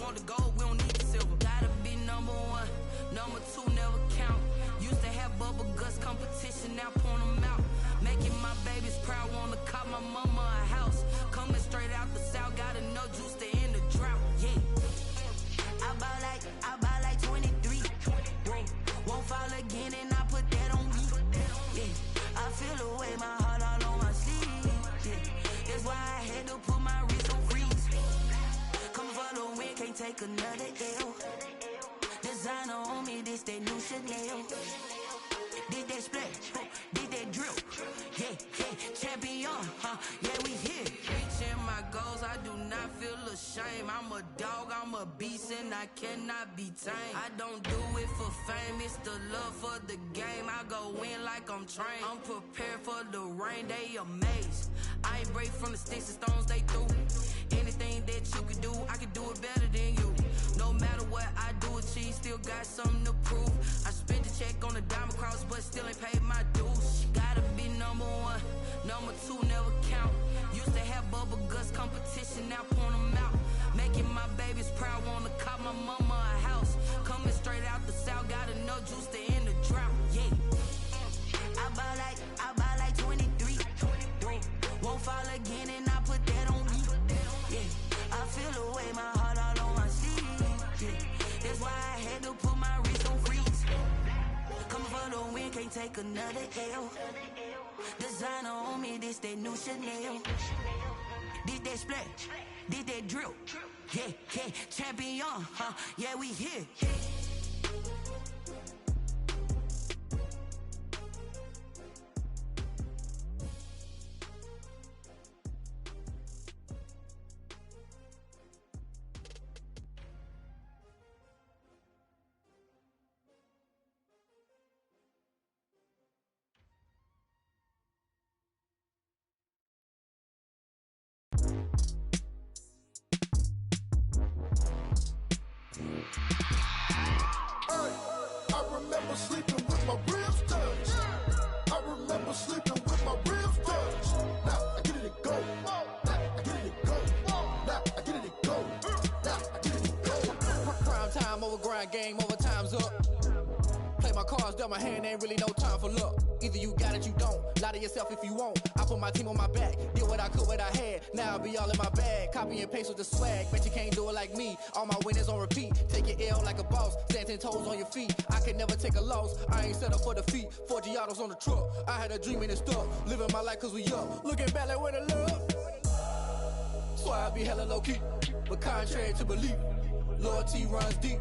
want the gold, we don't need the silver. Gotta be number one, number two never count. Used to have bubble guts competition, now point them out. Making my babies proud, wanna cop my mama a house. Coming straight out the south, got enough juice to end the drought. Yeah. I buy like 23. Won't fall again and I put that on me. Yeah. I feel the way, my heart all on my sleeve. Yeah. That's why I had to put my wrist on freeze. Come for the win, can't take another L. Designer on me, this that new Chanel. Did that splash, did that drill. Yeah, champion, yeah, we here. Reaching my goals, I do not feel ashamed. I'm a dog, I'm a beast, and I cannot be tamed. I don't do it for fame, it's the love for the game. I go in like I'm trained. I'm prepared for the rain, they amazed. I ain't break from the sticks and stones they threw. Anything that you can do, I can do it better than you. No matter what I do, achieve, still got something to prove. I spent the check on the diamond cross, but still ain't paid my dues. Gotta be number one, number two never count. Used to have bubble guts competition, now point them out. Making my babies proud, wanna cop my mama a house. Coming straight out the south, got enough juice to end the drought. Yeah. I buy like 23. Won't fall again and I put that on me. Yeah. I feel the way, my heart all on my sleeve. Yeah. That's why I had to put my wrist on freeze. Coming for the win, can't take another L. Designer on me, this that new Chanel. Did that splash, did that drill. Yeah, champion, yeah, we here. Game over, time's up. Play my cards dealt my hand, ain't really no time for luck. Either you got it, you don't. Lie to yourself if you won't. I put my team on my back, did what I could, what I had. Now I'll be all in my bag, copy and paste with the swag. Bet you can't do it like me. All my winners on repeat. Take your L like a boss, stand 10 toes on your feet. I can never take a loss, I ain't set up for defeat. 4 Giottos on the truck, I had a dream and it's stuck. Living my life cause we up, looking back like where the love. So I be hella low key, but contrary to belief, loyalty runs deep.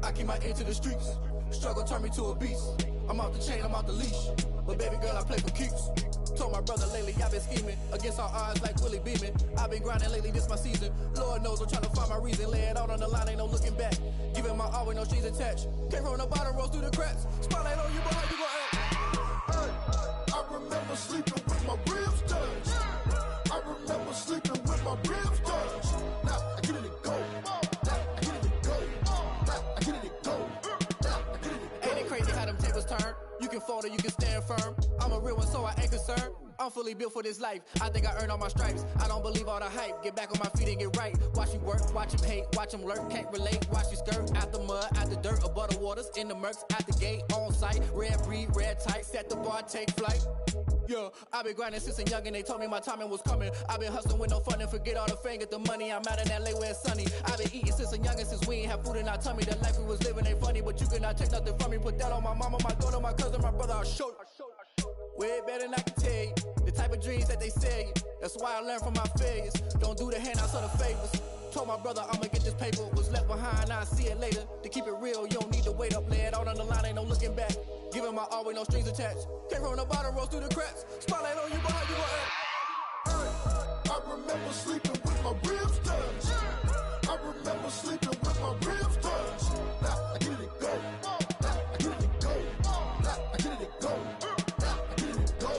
I keep my ear to the streets. Struggle turned me to a beast. I'm out the chain, I'm out the leash. But baby girl, I play for keeps. Told my brother lately, I've been scheming against all odds like Willie Beeman. I've been grinding lately, this my season. Lord knows I'm trying to find my reason. Lay it out on the line, ain't no looking back. Giving my all with no strings attached. Came from the bottom, rose through the cracks. Spotlight on you, but how you gon' act? Hey, I remember sleeping with my ribs touched. I remember sleeping with my ribs touched. Now I get it go. You can fold or you can stand firm. I'm a real one, so I ain't concerned. I'm fully built for this life. I think I earned all my stripes. I don't believe all the hype. Get back on my feet and get right. Watch you work, watch him hate, watch him lurk. Can't relate, watch you skirt. Out the mud, out the dirt, above the waters, in the murks, out the gate, on site. Red breed, red tight, set the bar, take flight. Yeah, I been grinding since a young and they told me my timing was coming. I been hustling with no fun and forget all the fame, get the money. I'm out in LA where it's sunny. I been eating since a young and since we ain't have food in our tummy. The life we was living ain't funny, but you cannot take nothing from me. Put that on my mama, my daughter, my cousin, my brother, I'll show you. Way better than I can tell you. The type of dreams that they sell you. That's why I learned from my failures. Don't do the handouts or the favors. Told my brother I'ma get this paper. Was left behind, I'll see it later. To keep it real, you don't need to wait up. Lay it out on the line, ain't no looking back. Giving my all with no strings attached. Came from the bottom, rose through the cracks. Spotlight on you, but how you gon' act? I remember sleeping with my ribs touched. I remember sleeping with my ribs touched. Now I get it go. Now I get it go. Now I get it go. Now I get it go.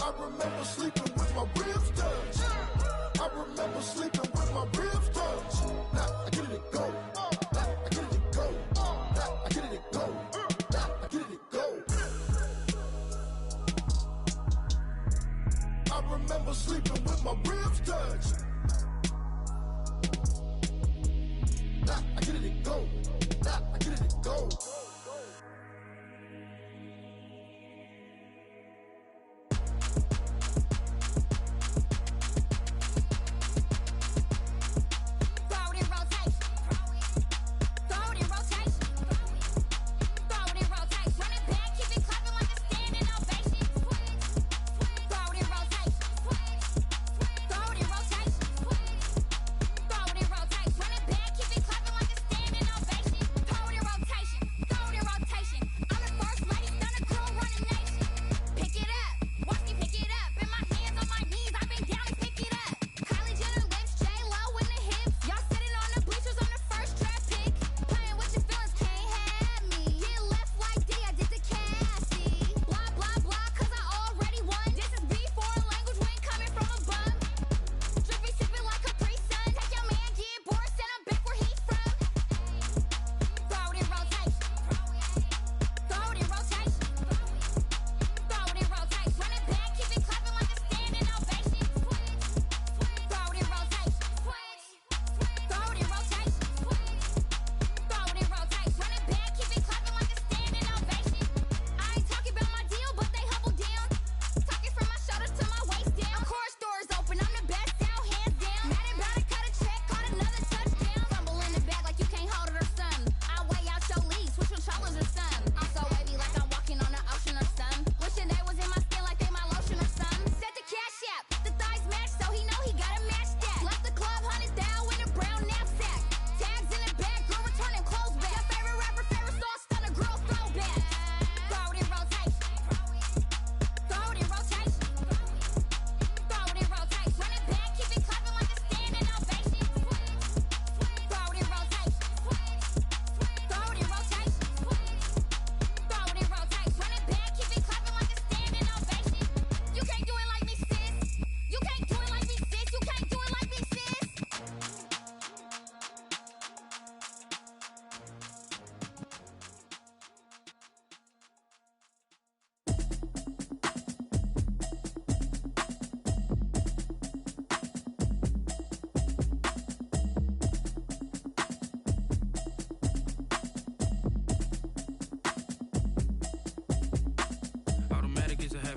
I remember sleeping with my ribs touched. I remember sleeping with my ribs touched. Now I get it go. Now I get it go. Now I get it go. Now I get it go. I remember sleeping with my ribs touched. go. Nah, I get it and go.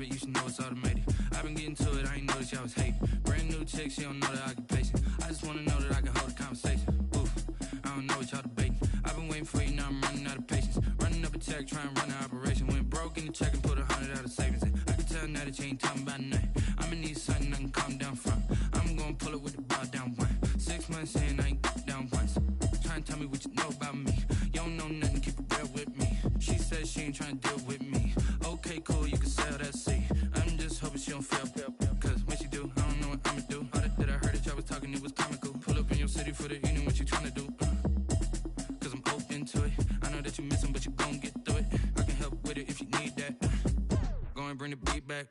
You should know it's automated. I've been getting to it, I ain't noticed y'all was hating. Brand new chick, she don't know the occupation. I just wanna know that I can hold a conversation. Oof, I don't know what y'all debating. I've been waiting for you, now I'm running out of patience. Running up a check, trying to run an operation. Went broke in the check and put 100 out of savings in. I can tell now that you ain't talking about nothing. I'ma need something I can calm down from. I'm gonna pull it with the bar down one. 6 months in, I ain't down once. Trying to tell me what you know about me. You don't know nothing, keep it real with me. She said she ain't trying to deal with me. Okay, cool, you can sell that seat. I'm just hoping she don't feel. Cause when she do, I don't know what I'ma do. All that I heard that y'all was talking, it was comical. Pull up in your city for the evening, what you tryna do? Cause I'm open to it. I know that you missing, but you gon' get through it. I can help with it if you need that. Go and bring the beat back.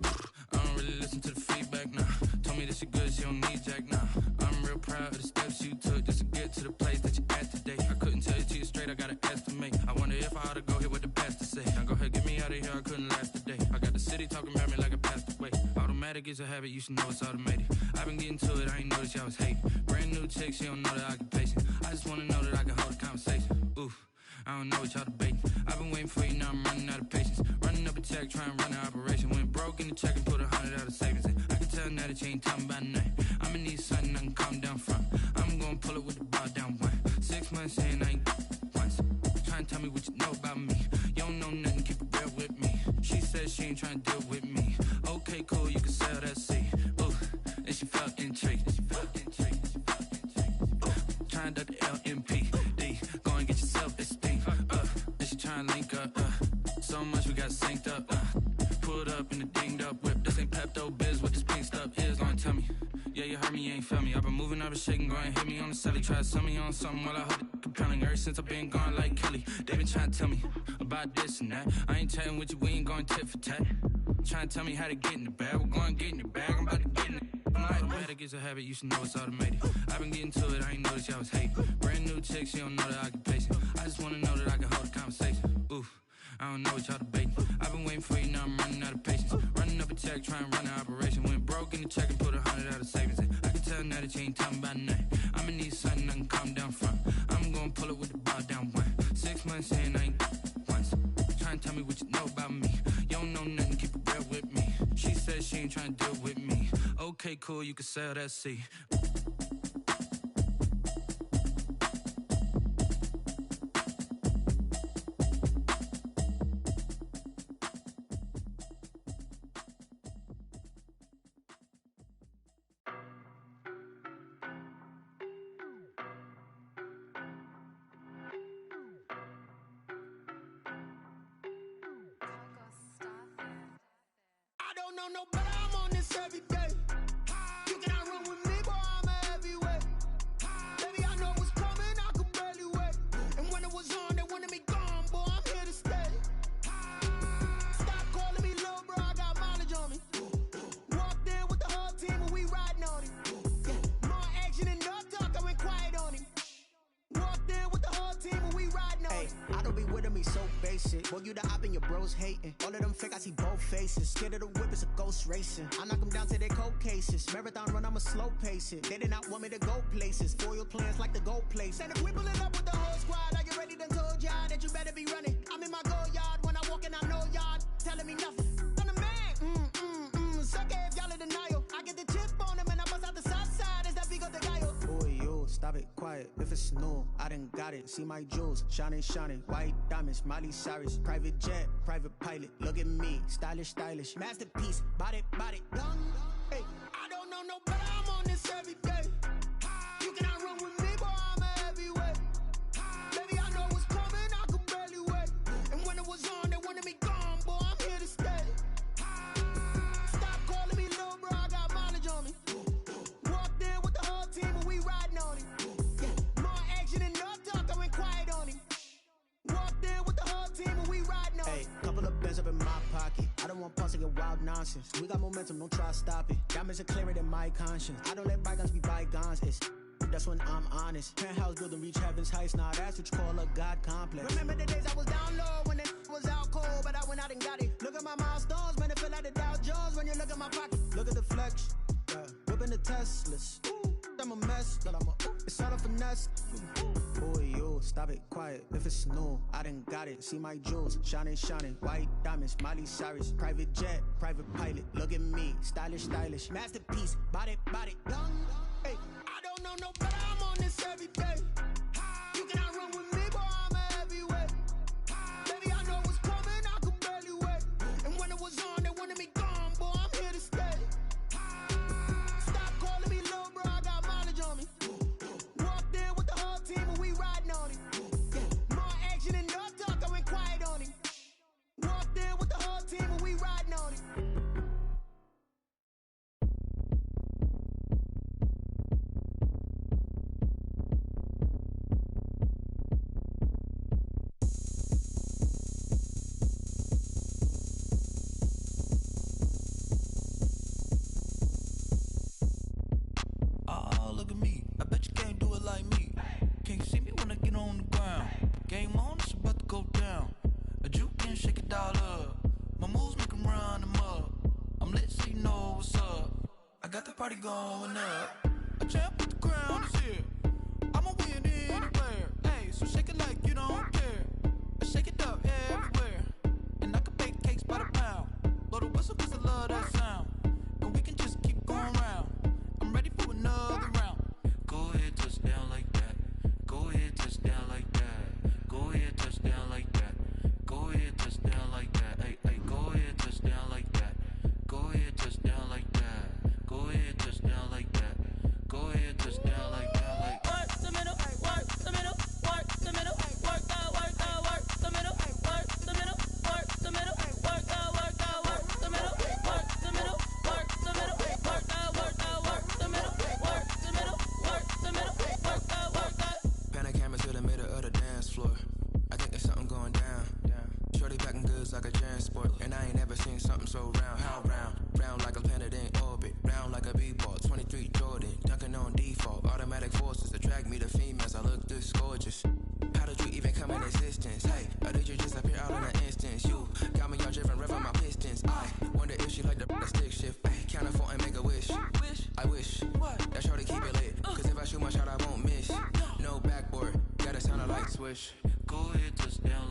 I don't really listen to the feedback, nah. Told me that she good, she don't need jack, nah. I'm real proud of the steps you took just to get to the place that you at today. I couldn't tell you to you straight, I gotta estimate. I wonder if I ought to go here with the pastor say. Now go ahead, get me out of here, I couldn't last today. I got the city talking about me like I passed away. Automatic is a habit, you should know it's automated. I've been getting to it, I ain't noticed y'all was hating. Brand new chick, she don't know the occupation. I just wanna know that I can hold a conversation. Oof, I don't know what y'all debating. I've been waiting for you, now I'm running out of patience. Running up a check, trying to run an operation. Went broke in the check and put 100 out of savings in. I can tell now that you ain't talking about nothing. I'ma need something I can calm down from. I'm gonna pull it with the bar down one. 6 months in, I ain't once. Trying to tell me what you know about me. You don't know nothing, keep it real with me. She said she ain't trying to deal with me. Okay, cool, you can sell that seat. Ooh, and she felt intrigued. Trying to duck the LMPD. Go and get your self-esteem. And she trying to link up. So much we got synced up. Pulled up in the dinged up whip. This ain't Pepto-Biz, what this pink stuff is. Gonna tell me. Yeah, you heard me, you ain't felt me. I've been moving, I've been shaking, go and hit me on the celly. Try to sell me on something while I hold it compelling. Ever since I've been gone like Kelly, they been trying to tell me about this and that. I ain't chatting with you, we ain't going tit for tat. Trying to tell me how to get in the bag, we're going to get in the bag, I'm about to get in it. Automatic is a habit, you should know it's automated. I've been getting to it, I ain't noticed y'all was hating. Brand new chick, she don't know the occupation. I just wanna know that I can hold a conversation. Oof, I don't know what y'all debating. I've been waiting for you, now I'm running out of patience. Running up a check, trying to run an operation. Went broke in the check and put 100 out of savings in. I can tell now that you ain't talking about nothing. I'ma need something I can calm down from. I'm gonna pull it with the bar down saying I ain't once. Trying to tell me what you know about me. You don't know nothing, keep it real with me. She said she ain't trying to deal with me. Okay, cool, you can sell that seat. I don't know no better, I'm on this every day. You cannot run with me, boy, I'm a heavyweight. Baby, I know what's coming, I could barely wait. And when it was on, they wanted me gone, boy, I'm here to stay. Stop calling me little bro, I got mileage on me. Walked in with the whole team and we riding on him. More action and no talk, I went quiet on him. Walked in with the whole team and we riding on him. I don't be with him, he's so basic. Boy, you the op and your bros hating. All of them fake, I see both faces. Scared of the whip, it's a ghost racing. I knock them down to their cold cases. Marathon run, I'ma slow pace it. They did not want me to go places. Foil plans like the gold place. And if we pulling up with the whole squad, are you ready? Done told y'all that you better be running. I'm in my go yard. When I walk in, I know y'all telling me nothing. I'm the man. Suck it if y'all in denial. I get the chip on him and I bust out the south side. Is that Vigo de Gallo? Boy, yo, stop it, quiet. If it's new, I done got it. See my jewels, shining, shining. White diamonds, Miley Cyrus. Private jet, private pilot. Look at me, stylish, stylish. Masterpiece, body, young. Hey, I don't know no better, I'm on this every day. You cannot run with me, boy, I'm a heavyweight. Baby, I know what's coming, I could barely wait. And when it was on, they wanted me gone, boy, I'm here to stay. Stop calling me little bro, I got mileage on me. Walked in with the whole team and we riding on him. More action and no talk, I went quiet on him. Walked in with the whole team and we riding on him. hey, couple of bands up in my pocket. I don't want pause to get wild nonsense. We got momentum, don't try to stop it. Diamonds are clearer than my conscience. I don't let bygones be bygones. It's that's when I'm honest. Penthouse building, reach heaven's heights. Nah, that's what you call a God complex. Remember the days I was down low when it was out cold, but I went out and got it. Look at my milestones, man, it feel like the Dow Jones when you look at my pocket. Look at the flex, whipping the Teslas. I'm a mess, but I'm a it's all a finesse. Boy, yo, stop it, quiet. If it's new, I done got it. See my jewels, shining, shining. White diamonds, Miley Cyrus. Private jet, private pilot. Look at me, stylish, stylish. Masterpiece, body, young. Hey, I don't know no better, I'm on this every day. You cannot run with me, boy, I'm a heavyweight. Baby, I know what's coming, I could barely wait. And when it was on, they wanted me gone, boy, I'm here to stay. Stop calling me little bro, I got mileage on me. Walked in with the whole team and we riding on him. More action and no talk, I went quiet on him. Walked in with the whole team and we riding on him. Oh, look at me. I bet you can't do it like me. Can't see me when I get on the ground. Game on, it's about to go down. A juke and shake it all up. My moves make 'em run them up. I'm lit so you know what's up. I got the party going up. A champ with the crown is here. I'ma win anywhere. Hey, so shake it like you don't care. I shake it up everywhere. And I can bake cakes by the pound. Blow the whistle 'cause I love that sound. And we can just keep going round. I'm ready for another round. Go ahead, touch down like that. Go ahead, touch down like that. Go ahead, touch down like that. Go ahead, touch down like that. Hey, hey, go ahead, touch down like that. Go ahead, touch down like that. Go ahead, touch down like that. Go ahead, touch down like that. Like work the middle, work the middle, work the middle, work out, work the middle, work the middle, work the middle, work out, work the middle, work the middle, work the middle, work out, work the middle, work the middle, work the middle, work out. Pan a camera to the middle of the dance floor. I think there's something going down. Shorty packing goods like a transport, and I ain't never seen something so round. How round? Round like a planet in orbit, round like a b-ball. 23 Jordan, dunking on default. Automatic forces attract me to females. I look this gorgeous. How did you even come in existence? Hey, or did you just appear out in an instance? You got me all driven, revving my pistons. I wonder if she like the stick shift. Ay, count a four and make a wish. I wish that shorty keep it lit. 'Cause if I shoot my shot, I won't miss. No backboard, gotta sound like swish. go ahead, touch down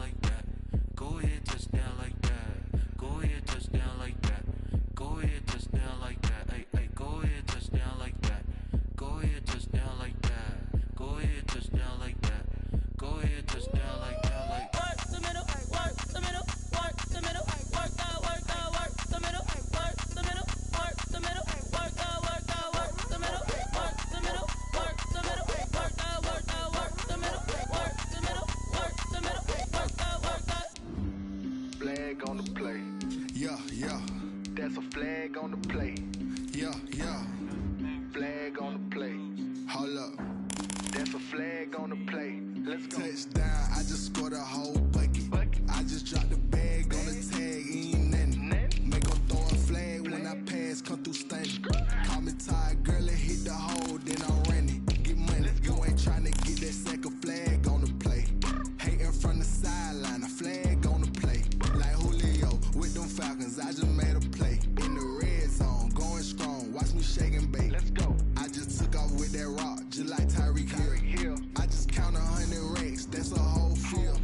shake and bake. Let's go. I just took off with that rock, just like Tyreek Hill. I just count 100 racks, that's a whole field.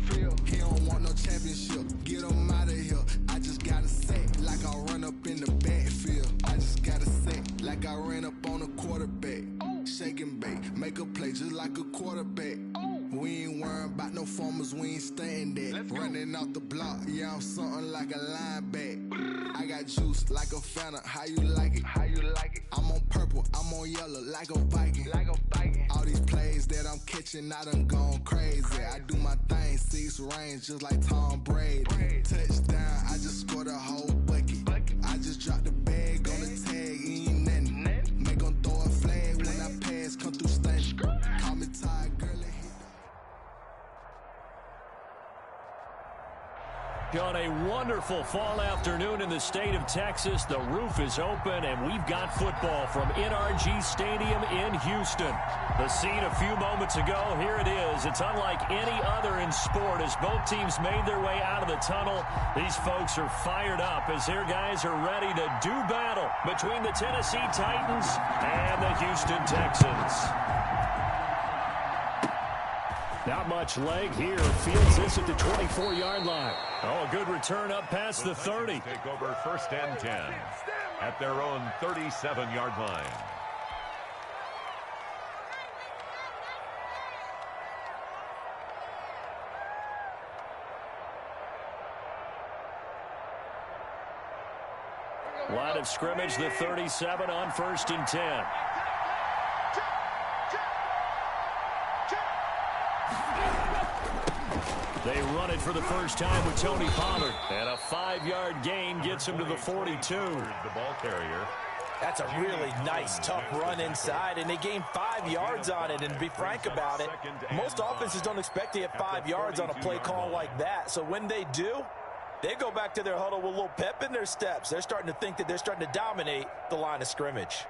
He don't want no championship, get him out of here. I just gotta say, like I run up in the backfield. I just gotta say, like I ran up on a quarterback. Shake and bake, make a play just like a quarterback. We ain't worrying about no formers, we ain't staying there. Running off the block, yeah, I'm something like a linebacker. I got juice like a Fanta, how you like it? How you like it? I'm on purple, I'm on yellow, like a Viking. Like a Viking. All these plays that I'm catching, I done gone crazy. I do my thing, 6 range, just like Tom Brady. Touchdown, I just scored a whole bucket. I just dropped the bag on the tag, ain't nothing. Make 'em throw a flag when I pass, come through stunning. Call me tired, girl, it hit. On a wonderful fall afternoon in the state of Texas, the roof is open and we've got football from NRG Stadium in Houston. The scene a few moments ago, here it is. It's unlike any other in sport as both teams made their way out of the tunnel. These folks are fired up as their guys are ready to do battle between the Tennessee Titans and the Houston Texans. Not much leg here. Fields this at the 24-yard line. Oh, a good return up past the 30. Take over 1st and 10 at their own 37-yard line. Line of scrimmage, the 37 on 1st and 10. They run it for the first time with Tony Pollard. And a 5-yard gain gets him to the 42. The ball carrier. That's a really nice, tough run inside, and they gained 5 yards on it. And to be frank about it, most offenses don't expect to get 5 yards on a play call like that. So when they do, they go back to their huddle with a little pep in their steps. They're starting to think that they're starting to dominate the line of scrimmage.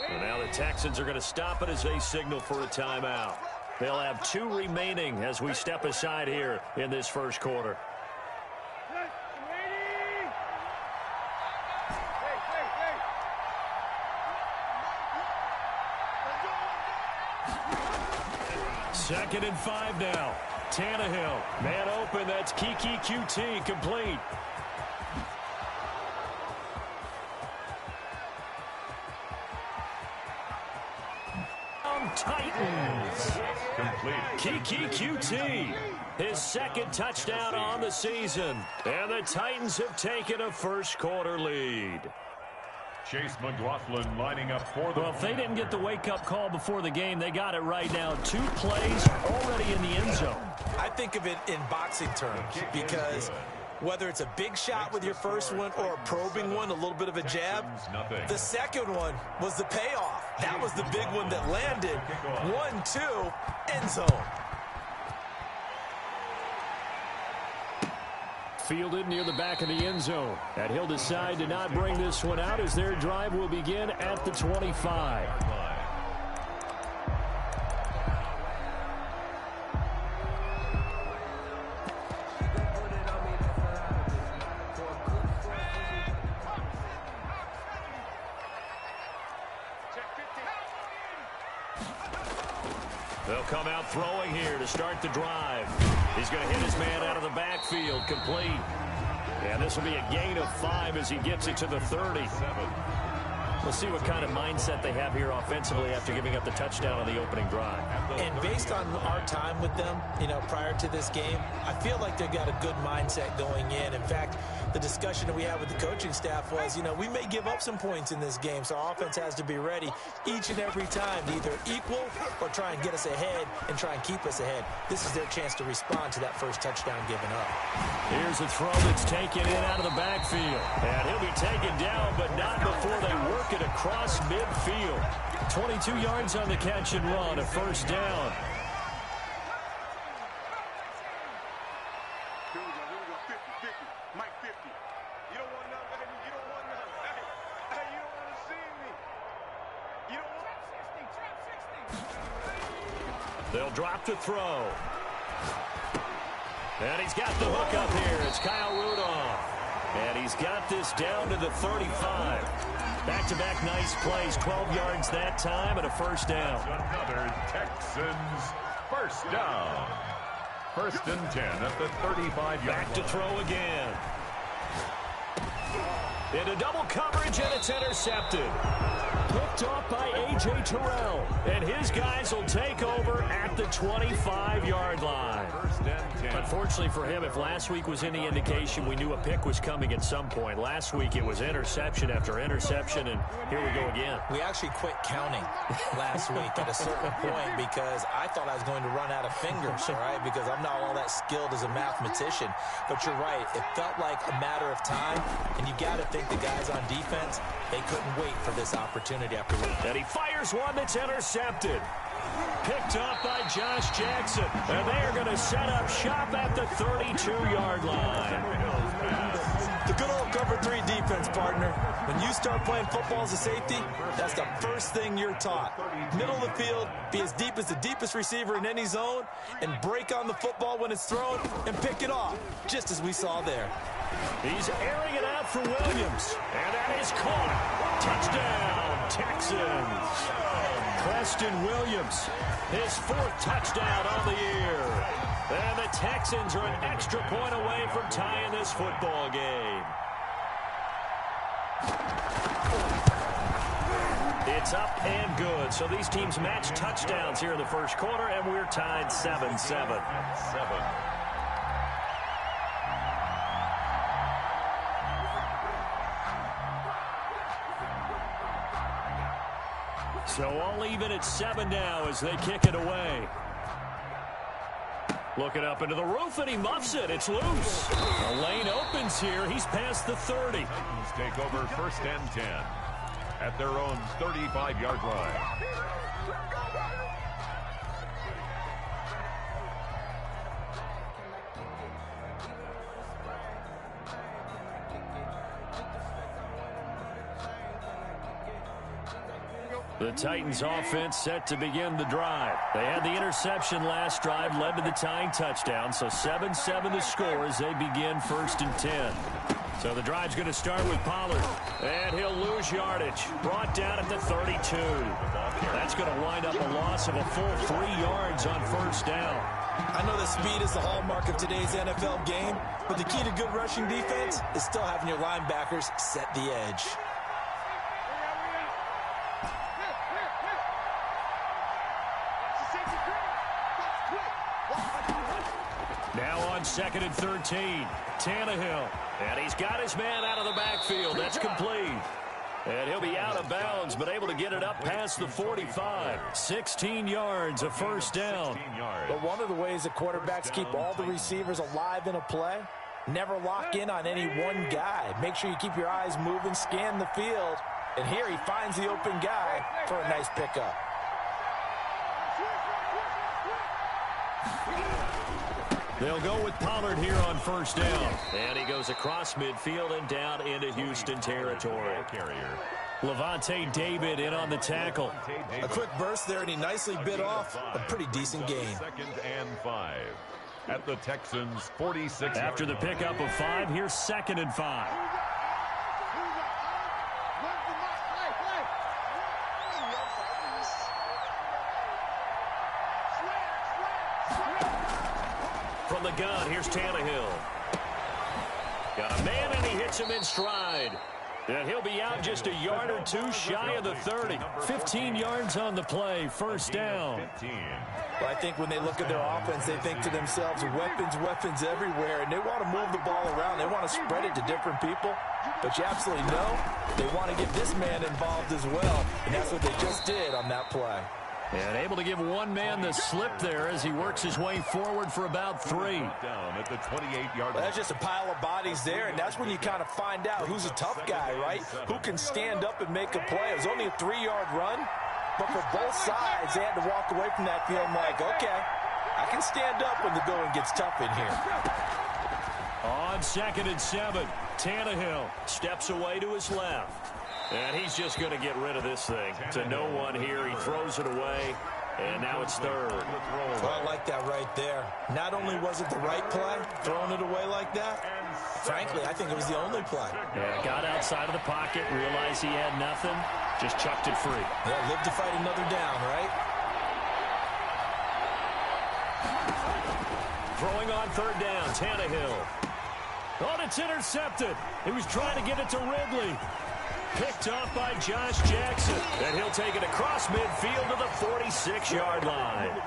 And now the Texans are going to stop it as they signal for a timeout. They'll have 2 remaining as we step aside here in this first quarter. Second and 5 now. Tannehill, man open, that's Kiki QT, complete. Titans. Kiki QT, his 2nd touchdown on the season. And the Titans have taken a first quarter lead. Chase McLaughlin lining up for the... Well, if they didn't get the wake-up call before the game, they got it right now. 2 plays already in the end zone. I think of it in boxing terms because whether it's a big shot with your first one or a probing one, a little bit of a jab, the second one was the payoff. That was the big one that landed. 1-2, end zone. Fielded near the back of the end zone. And he'll decide to not bring this one out as their drive will begin at the 25. They'll come out throwing here to start the drive. He's going to hit his man out of the backfield, complete. And this will be a gain of 5 as he gets it to the 30. We'll see what kind of mindset they have here offensively after giving up the touchdown on the opening drive. And based on our time with them, prior to this game, I feel like they've got a good mindset going in. In fact, the discussion that we had with the coaching staff was, we may give up some points in this game, so our offense has to be ready each and every time to either equal or try and get us ahead and try and keep us ahead. This is their chance to respond to that first touchdown given up. Here's a throw that's taken in out of the backfield. And he'll be taken down, but not before they work it across midfield. 22 yards on the catch and run, a first down. They'll drop to throw. And he's got the hook up here. It's Kyle Rudolph. And he's got this down to the 35. Back-to-back nice plays. 12 yards that time and a first down. Another Texans first down. First and 10 at the 35-yard line. Back to throw again. Into double coverage, and it's intercepted. Picked off by A.J. Terrell. And his guys will take over at the 25-yard line. First and 10. Unfortunately for him, if last week was any indication, we knew a pick was coming at some point. Last week it was interception after interception, and here we go again. We actually quit counting last week at a certain point because I thought I was going to run out of fingers, all right, because I'm not all that skilled as a mathematician. But you're right. It felt like a matter of time, and you got to think the guys on defense, they couldn't wait for this opportunity after week. And he fires one that's intercepted. Picked up by Josh Jackson. And they are going to set up shop at the 32-yard line. The good old cover 3 defense, partner. When you start playing football as a safety, that's the first thing you're taught. Middle of the field, be as deep as the deepest receiver in any zone, and break on the football when it's thrown and pick it off, just as we saw there. He's airing it out for Williams. And that is caught. Touchdown, Texans. Preston Williams, his 4th touchdown on the year. And the Texans are an extra point away from tying this football game. It's up and good. So these teams match touchdowns here in the first quarter, and we're tied 7-7. So all even at 7 now as they kick it away. Looking up into the roof, and he muffs it. It's loose. The lane opens here. He's past the 30. Titans take over first and 10 at their own 35-yard line. The Titans offense set to begin the drive. They had the interception last drive, led to the tying touchdown. So 7-7 the score as they begin first and 10. So the drive's going to start with Pollard. And he'll lose yardage. Brought down at the 32. That's going to wind up a loss of a full 3 yards on first down. I know that speed is the hallmark of today's NFL game, but the key to good rushing defense is still having your linebackers set the edge. Now on 2nd and 13, Tannehill. And he's got his man out of the backfield. That's complete. And he'll be out of bounds, but able to get it up past the 45. 16 yards, a first down. But one of the ways that quarterbacks keep all the receivers alive in a play, never lock in on any one guy. Make sure you keep your eyes moving, scan the field. And here he finds the open guy for a nice pickup. They'll go with Pollard here on first down. And he goes across midfield and down into Houston territory. Levante David in on the tackle. A quick burst there, and he nicely bit off a pretty decent gain. 2nd and 5 at the Texans' 46. After the pickup of 5, here's 2nd and 5. From the gun, here's Tannehill. Got a man, and he hits him in stride. And he'll be out just a yard or two shy of the 30. 15 yards on the play, first down. Well, I think when they look at their offense, they think to themselves, weapons everywhere, and they want to move the ball around. They want to spread it to different people. But you absolutely know they want to get this man involved as well, and that's what they just did on that play. And able to give one man the slip there as he works his way forward for about 3. Down at the 28-yard line. Well, that's just a pile of bodies there, and that's when you kind of find out who's a tough guy, right? Who can stand up and make a play. It was only a 3-yard run, but for both sides, they had to walk away from that feeling like, okay, I can stand up when the going gets tough in here. On 2nd and 7, Tannehill steps away to his left. And he's just going to get rid of this thing. To no one here. He throws it away. And now it's third. Well, I like that right there. Not only was it the right play, throwing it away like that, frankly, I think it was the only play. Yeah, got outside of the pocket, realized he had nothing, just chucked it free. Yeah, live to fight another down, right? Throwing on third down, Tannehill. Oh, it's intercepted. He was trying to get it to Ridley. Picked off by Josh Jackson. And he'll take it across midfield to the 46-yard line.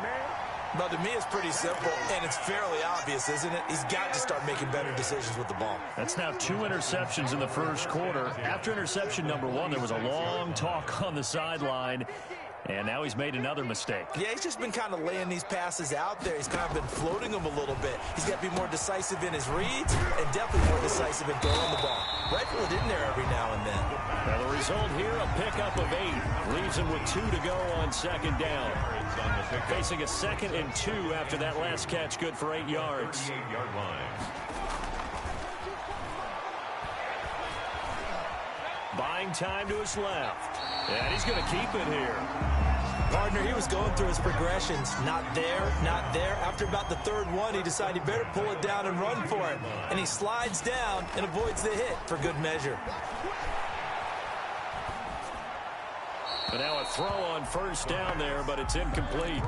Well, to me, it's pretty simple, and it's fairly obvious, isn't it? He's got to start making better decisions with the ball. That's now 2 interceptions in the first quarter. After interception number 1, there was a long talk on the sideline. And now he's made another mistake. Yeah, he's just been kind of laying these passes out there. He's kind of been floating them a little bit. He's got to be more decisive in his reads and definitely more decisive in throwing the ball. Rifle it in there every now and then. Now the result here, a pickup of 8. Leaves him with 2 to go on second down. Facing a 2nd and 2 after that last catch, good for 8 yards. 48-yard line. Buying time to his left. And he's going to keep it here. Partner, he was going through his progressions. Not there, not there. After about the third one, he decided he better pull it down and run for it. And he slides down and avoids the hit for good measure. But now a throw on first down there, but it's incomplete.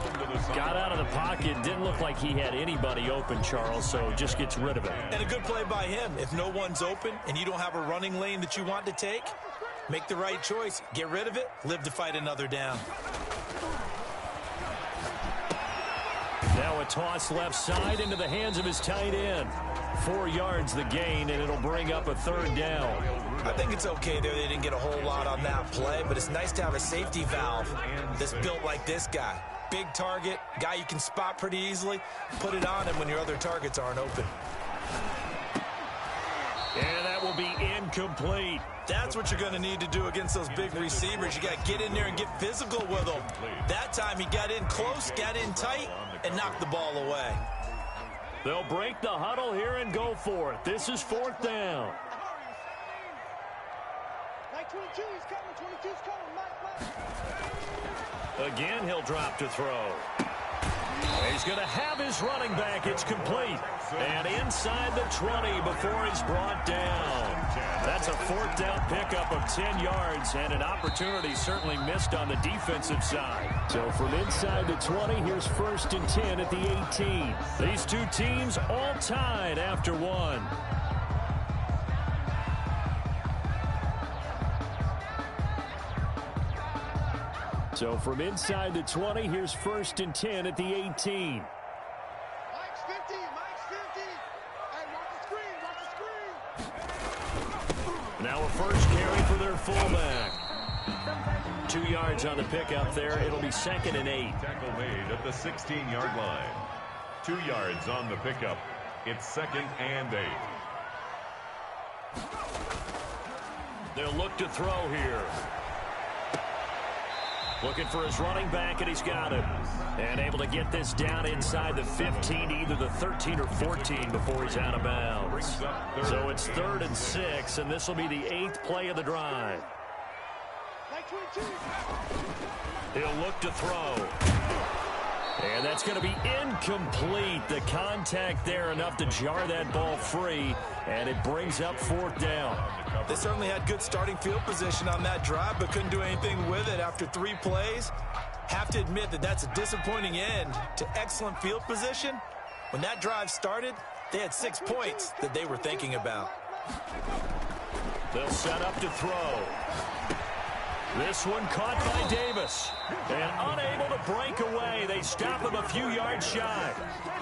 Got out of the pocket. Didn't look like he had anybody open, Charles, so just gets rid of it. And a good play by him. If no one's open and you don't have a running lane that you want to take, make the right choice. Get rid of it. Live to fight another down. Now a toss left side into the hands of his tight end. 4 yards the gain, and it'll bring up a third down. I think it's okay there. They didn't get a whole lot on that play, but it's nice to have a safety valve that's built like this guy. Big target, guy you can spot pretty easily. Put it on him when your other targets aren't open. And that will be incomplete. That's what you're going to need to do against those big receivers. You got to get in there and get physical with them. That time he got in close, got in tight, and knocked the ball away. They'll break the huddle here and go for it. This is 4th down. 22, he's coming, 22's coming, Again, he'll drop to throw. He's going to have his running back. It's complete. And inside the 20 before he's brought down. That's a 4th down pickup of 10 yards and an opportunity certainly missed on the defensive side. So from inside the 20, here's 1st and 10 at the 18. These two teams all tied after 1. So from inside the 20, here's 1st and 10 at the 18. Mike's 50, Mike's 50. Hey, watch the screen. Now a first carry for their fullback. 2 yards on the pickup there. It'll be 2nd and 8. Tackle made at the 16-yard line. 2 yards on the pickup. It's 2nd and 8. They'll look to throw here. Looking for his running back, and he's got him. And able to get this down inside the 15, either the 13 or 14 before he's out of bounds. So it's 3rd and 6, and this will be the 8th play of the drive. He'll look to throw. And that's going to be incomplete. The contact there enough to jar that ball free, and it brings up 4th down. They certainly had good starting field position on that drive, but couldn't do anything with it after 3 plays. Have to admit that that's a disappointing end to excellent field position. When that drive started, they had 6 points that they were thinking about. They'll set up to throw. This one caught by Davis. And unable to break away. They stop him a few yards shy.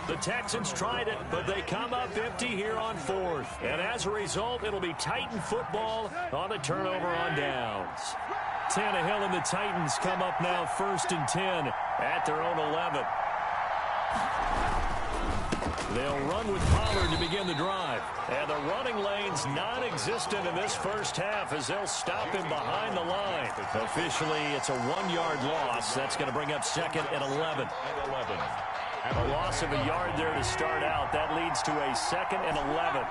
The Texans tried it, but they come up empty here on 4th. And as a result, it'll be Titan football on a turnover on downs. Tannehill and the Titans come up now 1st and 10 at their own 11. They'll run with Pollard to begin the drive. And the running lane's non-existent in this first half as they'll stop him behind the line. Officially, it's a 1-yard loss. That's going to bring up 2nd and 11. A loss of a yard there to start out. That leads to a 2nd and 11.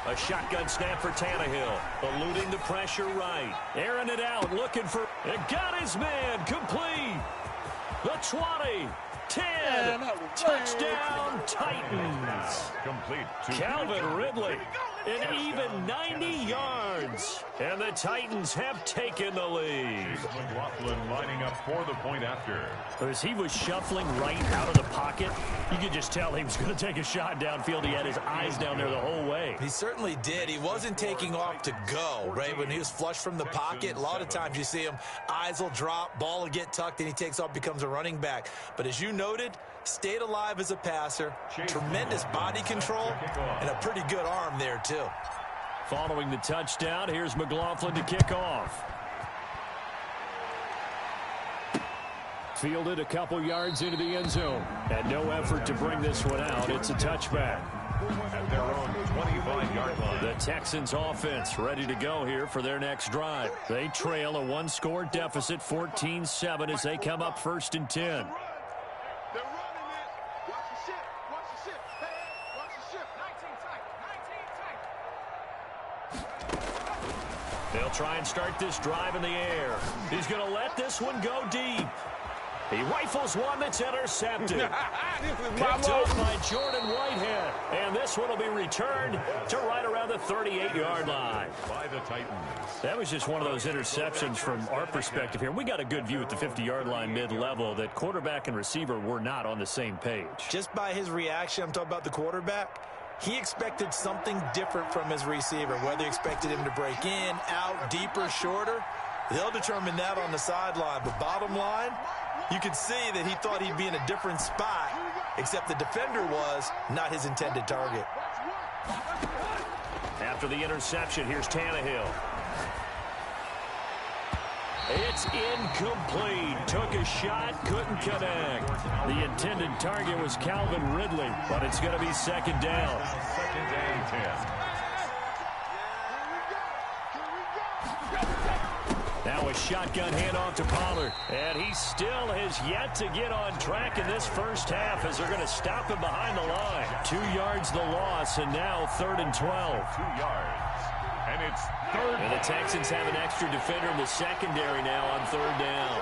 A shotgun snap for Tannehill. Eluding the pressure right. Airing it out. Looking for... It got his man. Complete. The 20. 10. Touchdown, Titans. Complete to Calvin Ridley. An even 90 yards. And the Titans have taken the lead. McLaughlin lining up for the point after. As he was shuffling right out of the pocket, you could just tell he was going to take a shot downfield. He had his eyes down there the whole way. He certainly did. He wasn't taking off to go, right? When he was flush from the pocket, a lot of times you see him, eyes will drop, ball will get tucked, and he takes off, becomes a running back. But as you noted, stayed alive as a passer, tremendous body control, and a pretty good arm there, too. Following the touchdown, here's McLaughlin to kick off. Fielded a couple yards into the end zone. And no effort to bring this one out. It's a touchback. At their own 25-yard line. The Texans offense ready to go here for their next drive. They trail a one-score deficit, 14-7, as they come up 1st and 10. They'll try and start this drive in the air. He's going to let this one go deep. He rifles one that's intercepted. Picked up by Jordan Whitehead. And this one will be returned to right around the 38-yard line. By the Titans. That was just one of those interceptions from our perspective here. We got a good view at the 50-yard line mid-level that quarterback and receiver were not on the same page. Just by his reaction, I'm talking about the quarterback, he expected something different from his receiver, whether he expected him to break in, out, deeper, shorter. They'll determine that on the sideline. But bottom line, you could see that he thought he'd be in a different spot, except the defender was not his intended target. After the interception, here's Tannehill. It's incomplete. Took a shot, couldn't connect. The intended target was Calvin Ridley, but it's going to be second down. 2nd and 10. Now a shotgun handoff to Pollard. And he still has yet to get on track in this first half as they're going to stop him behind the line. 2 yards the loss, and now 3rd and 12. 2 yards. And it's 3rd. And the Texans have an extra defender in the secondary now on 3rd down.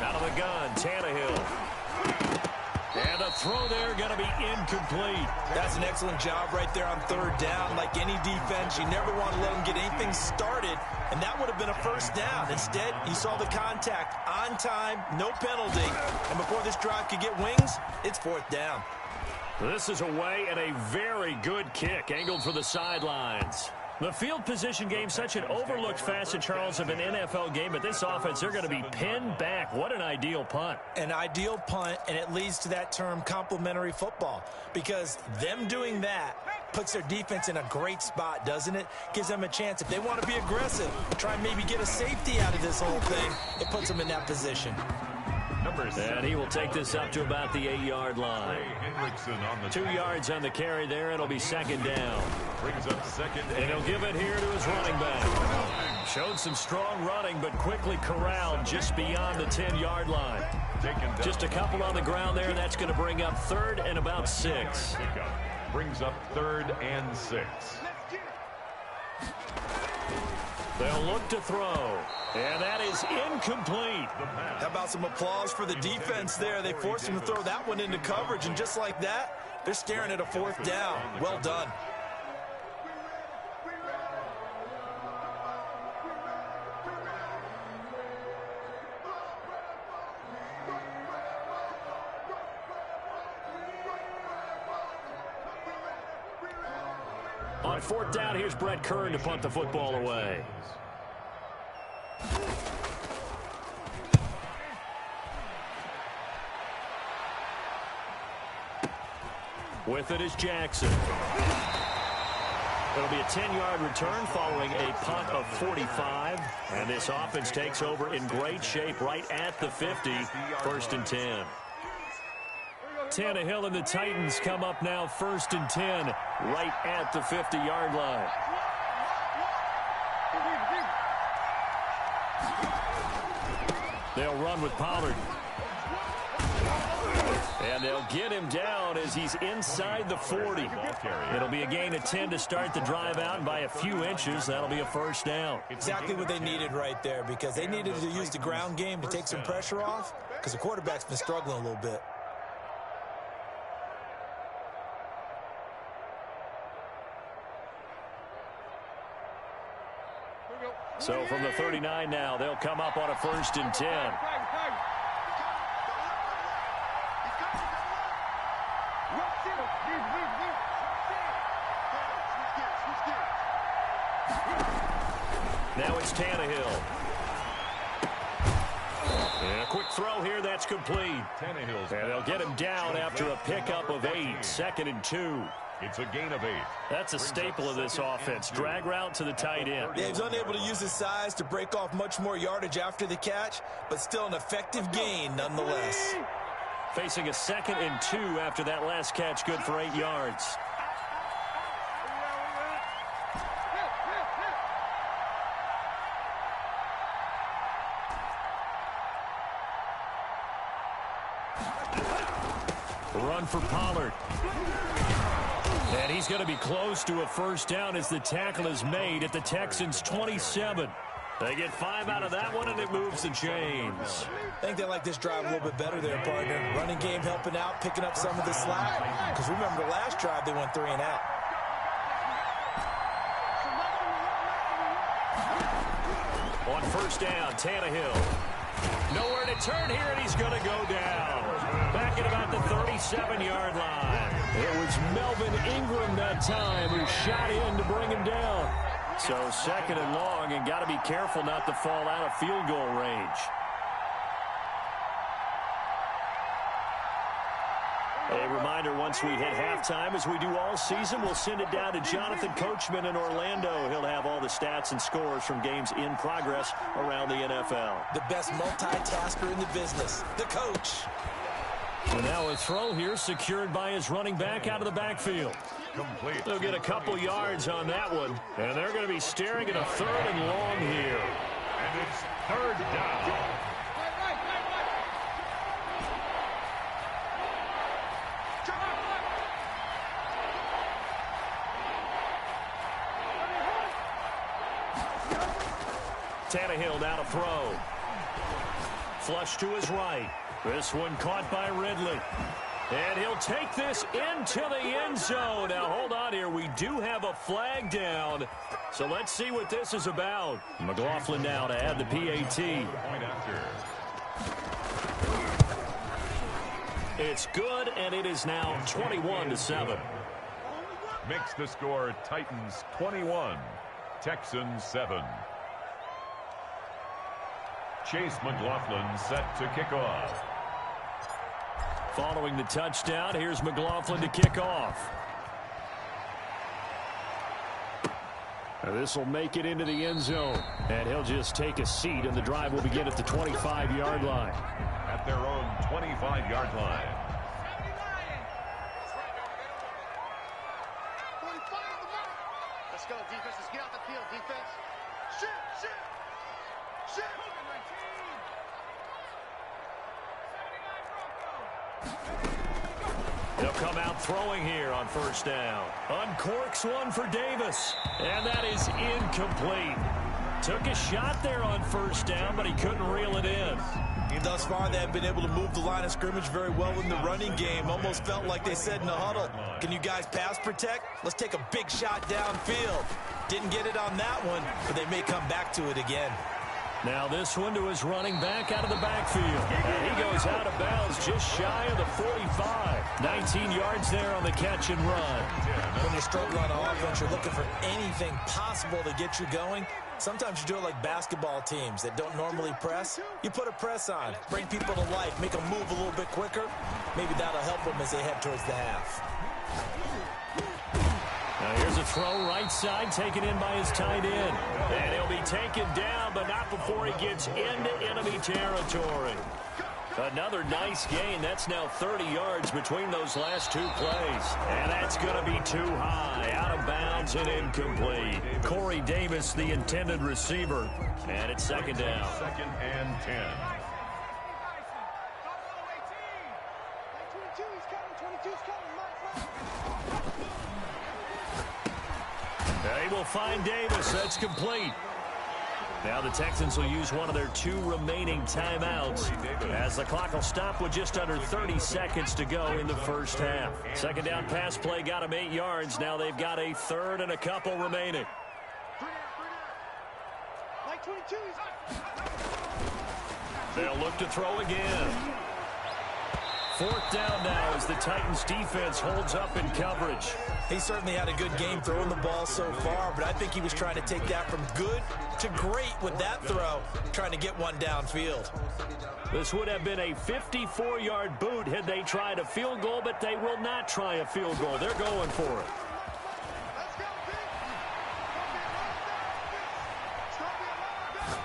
Out of the gun, Tannehill. And the throw there going to be incomplete. That's an excellent job right there on 3rd down. Like any defense, you never want to let them get anything started, and that would have been a 1st down. Instead, you saw the contact on time, no penalty, and before this drive could get wings, it's 4th down. This is away and a very good kick, angled for the sidelines. The field position game, such an overlooked facet, Charles, of an NFL game, but this offense, they're going to be pinned back. What an ideal punt. An ideal punt, and it leads to that term complementary football, because them doing that puts their defense in a great spot, doesn't it? Gives them a chance. If they want to be aggressive, try and maybe get a safety out of this whole thing, it puts them in that position. And he will take this up to about the 8-yard line. 2 yards on the carry there. It'll be 2nd down. Brings up 2nd. And he'll give it here to his running back. Showed some strong running, but quickly corralled just beyond the 10-yard line. Just a couple on the ground there. That's going to bring up 3rd and about 6. Brings up 3rd and 6. They'll look to throw. And that is incomplete. How about some applause for the defense there? They forced him to throw that one into coverage, and just like that, they're staring at a 4th down. Well done. On 4th down, here's Brett Kern to punt the football away. With it is Jackson. It'll be a 10-yard return following a punt of 45. And this offense takes over in great shape right at the 50. 1st and 10. Tannehill and the Titans come up now 1st and 10 right at the 50-yard line. They'll run with Pollard. And they'll get him down as he's inside the 40. It'll be a gain of 10 to start the drive out, and by a few inches, that'll be a first down. Exactly what they needed right there, because they needed to use the ground game to take some pressure off, because the quarterback's been struggling a little bit. So from the 39 now, they'll come up on a 1st and 10. Now it's Tannehill. And a quick throw here, that's complete. And they'll get him down after a pickup of 8, 2nd and 2. It's a gain of 8. That's a staple of this offense. Drag route to the tight end. Yeah, he's unable to use his size to break off much more yardage after the catch, but still an effective gain nonetheless. Facing a 2nd and 2 after that last catch, good for 8 yards. Run for Pollard. And he's going to be close to a first down as the tackle is made at the Texans' 27. They get 5 out of that one, and it moves the chains. I think they like this drive a little bit better there, partner. Running game helping out, picking up some of the slack. Because remember, the last drive, they went 3 and out. On first down, Tannehill. Nowhere to turn here, and he's going to go down. Back at about the 37-yard line. It was Melvin Ingram that time who shot in to bring him down. So 2nd and long, and got to be careful not to fall out of field goal range. A reminder, once we hit halftime, as we do all season, we'll send it down to Jonathan Coachman in Orlando. He'll have all the stats and scores from games in progress around the NFL. The best multitasker in the business, the coach. So now a throw here secured by his running back out of the backfield. Complete. They'll get a couple yards on that one, and they're going to be staring at a 3rd and long here. And it's 3rd down. Tannehill now to throw. Flush to his right. This one caught by Ridley. And he'll take this into the end zone. Now, hold on here. We do have a flag down. So let's see what this is about. McLaughlin now to add the PAT. Point after. It's good, and it is now 21-7. Makes the score Titans 21, Texans 7. Chase McLaughlin set to kick off. Following the touchdown, here's McLaughlin to kick off. This will make it into the end zone. And he'll just take a seat, and the drive will begin at the 25-yard line. At their own 25-yard line. Let's go, defense. Let's get out the field, defense. Shoot, shoot. They'll come out throwing here on first down. Uncorks one for Davis, and that is incomplete. Took a shot there on first down, but he couldn't reel it in. Thus far, they have been able to move the line of scrimmage very well in the running game. Almost felt like they said in the huddle, can you guys pass protect? Let's take a big shot downfield. Didn't get it on that one, but they may come back to it again. Now this one to his running back out of the backfield. And he goes out of bounds just shy of the 45. 19 yards there on the catch and run. When you're struggling on offense, you're looking for anything possible to get you going. Sometimes you do it like basketball teams that don't normally press. You put a press on, bring people to life, make them move a little bit quicker. Maybe that'll help them as they head towards the half. Now here's a throw right side taken in by his tight end. And he'll be taken down, but not before he gets into enemy territory. Another nice gain. That's now 30 yards between those last two plays. And that's going to be too high. Out of bounds and incomplete. Corey Davis, the intended receiver. And it's second down. 2nd and 10. They will find Davis. That's complete. Now the Texans will use one of their 2 remaining timeouts as the clock will stop with just under 30 seconds to go in the first half. Second down pass play got them 8 yards. Now they've got a third and a couple remaining. They'll look to throw again. Fourth down now as the Titans defense holds up in coverage. He certainly had a good game throwing the ball so far, but I think he was trying to take that from good to great with that throw, trying to get one downfield. This would have been a 54-yard boot had they tried a field goal, but they will not try a field goal. They're going for it.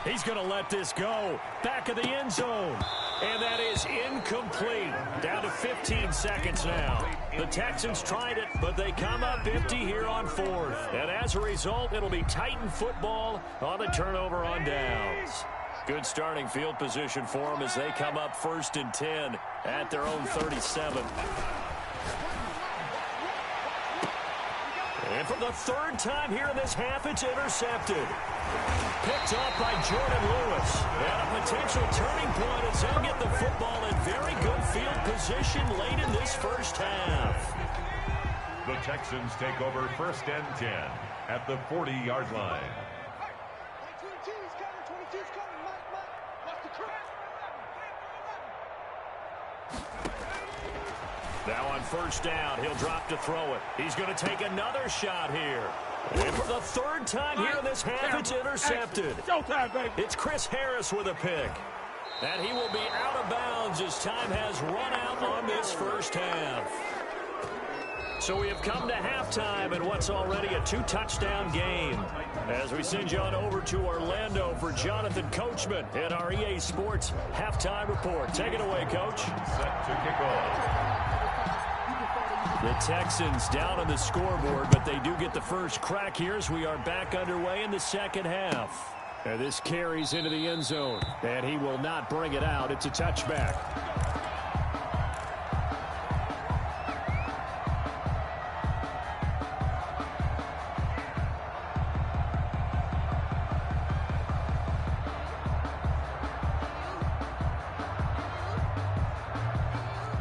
He's going to let this go. Back of the end zone. And that is incomplete. Down to 15 seconds now. The Texans tried it, but they come up empty here on fourth. And as a result, it'll be Titan football on the turnover on downs. Good starting field position for them as they come up 1st and 10 at their own 37. And for the 3rd time here in this half, it's intercepted. Picked off by Jordan Lewis. And a potential turning point as they'll get the football in very good field position late in this first half. The Texans take over 1st and 10 at the 40-yard line. Now on 1st down, he'll drop to throw it. He's going to take another shot here. And for the 3rd time here in this half, it's intercepted. It's Chris Harris with a pick. And he will be out of bounds as time has run out on this first half. So we have come to halftime in what's already a 2-touchdown game. As we send you on over to Orlando for Jonathan Coachman in our EA Sports Halftime Report. Take it away, Coach. Set to kick off. The Texans down on the scoreboard, but they do get the first crack here as we are back underway in the second half. And this carries into the end zone, and he will not bring it out. It's a touchback.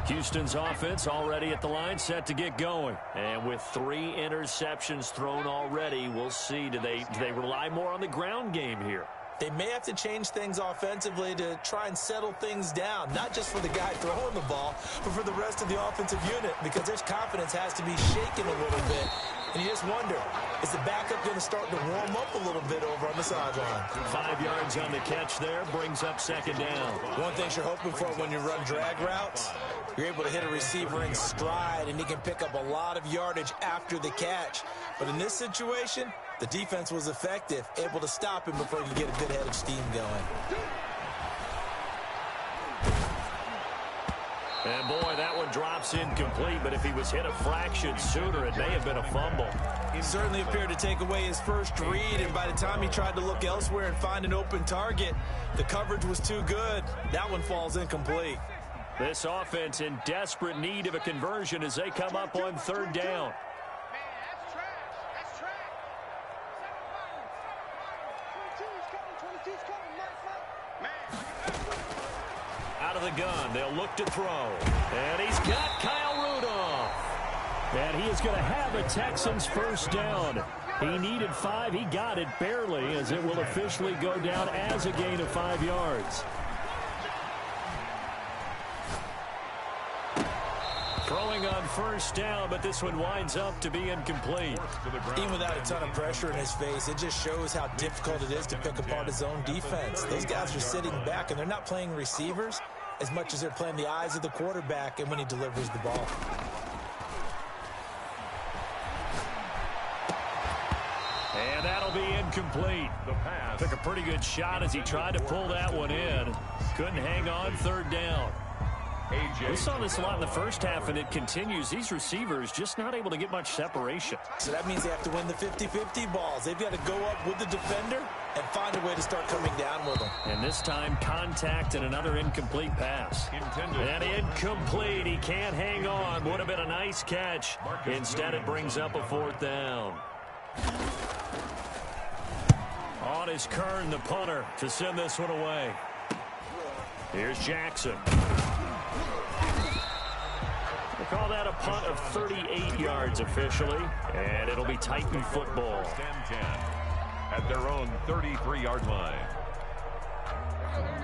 Houston's offense already at the line, set to get going. And with 3 interceptions thrown already, we'll see. Do they rely more on the ground game here? They may have to change things offensively to try and settle things down, not just for the guy throwing the ball, but for the rest of the offensive unit, because their confidence has to be shaken a little bit. And you just wonder, is the backup going to start to warm up a little bit over on the sideline? 5 yards on the catch there, brings up 2nd down. One thing you're hoping for when you run drag routes, you're able to hit a receiver in stride, and he can pick up a lot of yardage after the catch. But in this situation, the defense was effective, able to stop him before he could get a good head of steam going. And boy, that one drops incomplete, but if he was hit a fraction sooner, it may have been a fumble. He certainly appeared to take away his first read, and by the time he tried to look elsewhere and find an open target, the coverage was too good. That one falls incomplete. This offense in desperate need of a conversion as they come up on 3rd down. Out of the gun, they'll look to throw. And he's got Kyle Rudolph. And he is going to have a Texans first down. He needed 5. He got it barely, as it will officially go down as a gain of 5 yards. Throwing on 1st down, but this one winds up to be incomplete. Even without a ton of pressure in his face, it just shows how difficult it is to pick apart his own defense. Those guys are sitting back, and they're not playing receivers as much as they're playing the eyes of the quarterback and when he delivers the ball. And that'll be incomplete. The pass. Took a pretty good shot as he tried to pull that one in. Couldn't hang on 3rd down. We saw this a lot in the first half, and it continues. These receivers just not able to get much separation. So that means they have to win the 50-50 balls. They've got to go up with the defender and find a way to start coming down with them. And this time, contact and another incomplete pass. And incomplete. He can't hang on. Would have been a nice catch. Instead, it brings up a 4th down. On is Kern, the punter, to send this one away. Here's Jackson. We'll call that a punt of 38 yards officially, and it'll be Titan football. 10 at their own 33-yard line.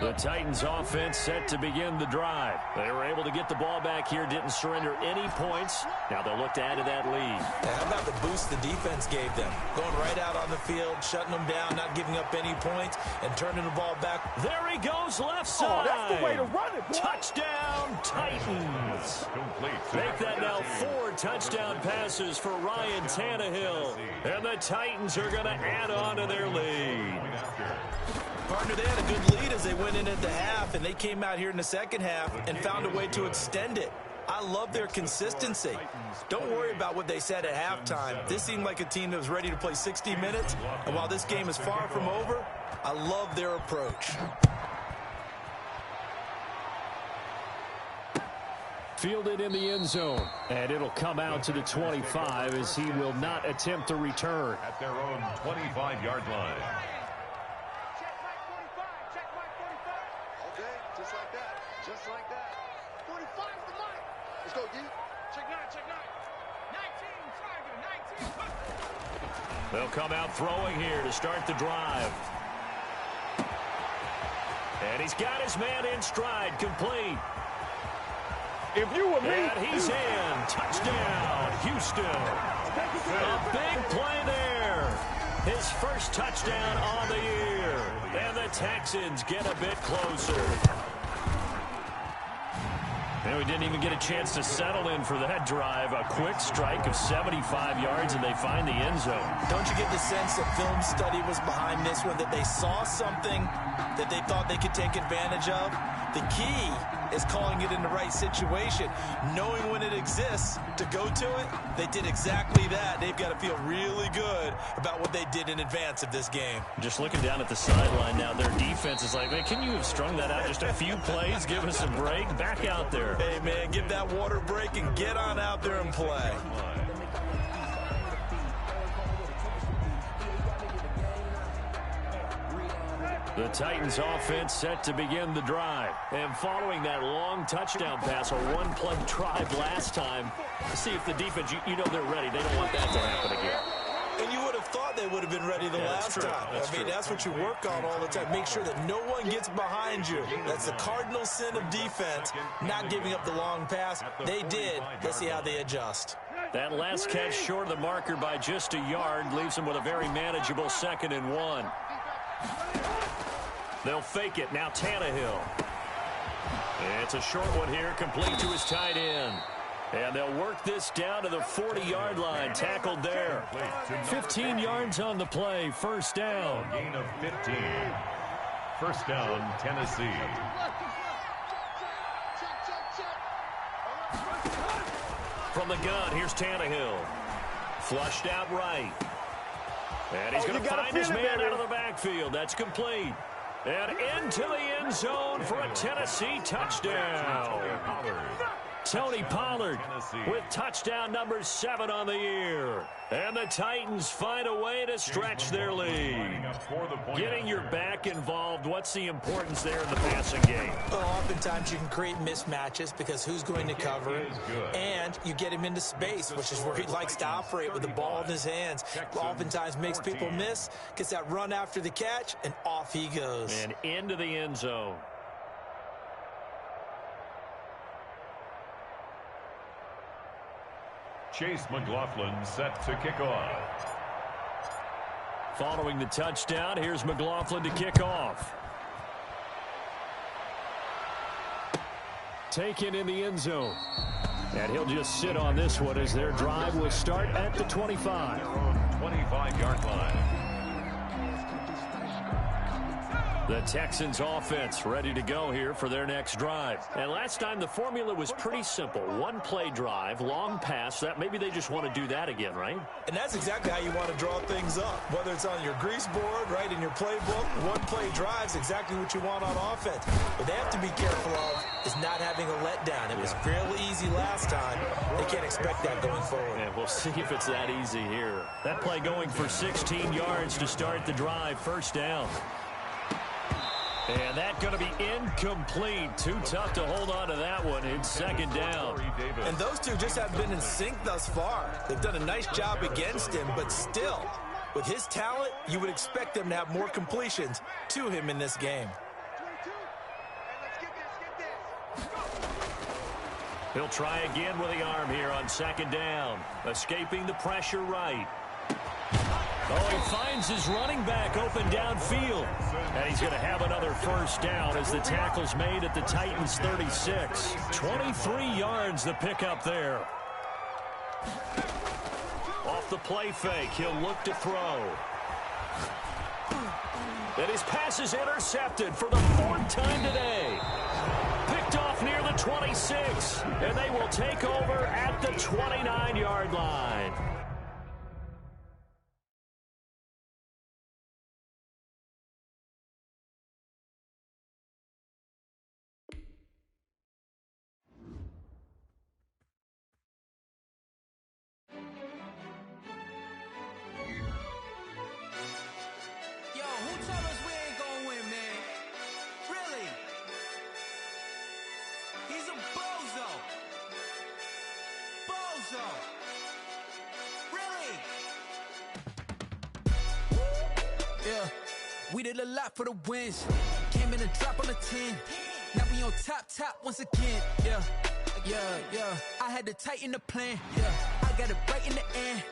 The Titans offense set to begin the drive. They were able to get the ball back here, didn't surrender any points. Now they'll look to add to that lead. How about the boost the defense gave them? Going right out on the field, shutting them down, not giving up any points, and turning the ball back. There he goes, left side. Oh, that's the way to run it, boy. Touchdown, Titans. Complete. Make that now 4 touchdown passes for Ryan Tannehill. And the Titans are going to add on to their lead. Partner, they had a good lead as they went in at the half, and they came out here in the second half and found a way to extend it. I love their consistency. Don't worry about what they said at halftime. This seemed like a team that was ready to play 60 minutes, and while this game is far from over, I love their approach. Fielded in the end zone, and it'll come out to the 25 as he will not attempt to return. At their own 25-yard line. Just like that. 45 the line. Let's go, D. Check 9. 19. They'll come out throwing here to start the drive. And he's got his man in stride, complete. If you were me. And he's in. Touchdown, Houston. A big play there. His first touchdown on the year. And the Texans get a bit closer. And we didn't even get a chance to settle in for that drive. A quick strike of 75 yards, and they find the end zone. Don't you get the sense that film study was behind this one, that they saw something that they thought they could take advantage of? The key is calling it in the right situation, knowing when it exists to go to it. They did exactly that. They've got to feel really good about what they did in advance of this game. Just looking down at the sideline now, their defense is like, man, can you have strung that out just a few plays? Give us a break. Back out there. Hey, man, give that water break and get on out there and play. The Titans offense set to begin the drive. And following that long touchdown pass, a one-play drive last time, see if the defense, you know they're ready. They don't want that to happen again. And you would have thought they would have been ready the last time. I mean, that's what you work on all the time. Make sure that no one gets behind you. That's the cardinal sin of defense, not giving up the long pass. They did. Let's see how they adjust. That last catch short of the marker by just a yard leaves them with a very manageable 2nd and 1. They'll fake it. Now Tannehill. It's a short one here, complete to his tight end. And they'll work this down to the 40-yard line. Tackled there. 15 yards on the play. First down. Gain of 15. First down, Tennessee. From the gun, here's Tannehill. Flushed out right. And he's going to find his man out of the backfield. That's complete. And into the end zone for a Tennessee touchdown. Tony Pollard with touchdown number 7 on the year. And the Titans find a way to stretch their lead. Getting your back involved, what's the importance there in the passing game? Well, oftentimes you can create mismatches because who's going to cover, and you get him into space, which is where he likes to operate with the ball in his hands. Oftentimes makes people miss, gets that run after the catch, and off he goes. And into the end zone. Chase McLaughlin set to kick off. Following the touchdown, here's McLaughlin to kick off. Taken in the end zone. And he'll just sit on this one as their drive will start at the 25. 25-yard line. The Texans offense ready to go here for their next drive. And last time the formula was pretty simple. One play drive, long pass. That maybe they just want to do that again, right? And that's exactly how you want to draw things up. Whether it's on your grease board, right, in your playbook, one play drive's exactly what you want on offense. What they have to be careful of is not having a letdown. It was fairly easy last time. They can't expect that going forward. And we'll see if it's that easy here. That play going for 16 yards to start the drive. First down. And that's going to be incomplete. Too tough to hold on to that one. It's second down. And those two just have been in sync thus far. They've done a nice job against him, but still, with his talent, you would expect them to have more completions to him in this game. He'll try again with the arm here on second down. Escaping the pressure right. Oh, he finds his running back open downfield. And he's going to have another first down as the tackle's made at the Titans' 36. 23 yards the pickup there. Off the play fake, he'll look to throw. And his pass is intercepted for the 4th time today. Picked off near the 26. And they will take over at the 29-yard line. We did a lot for the wins. Came in and drop on the 10. Now we on top once again. Yeah. I had to tighten the plan. Yeah. I got it right in the end.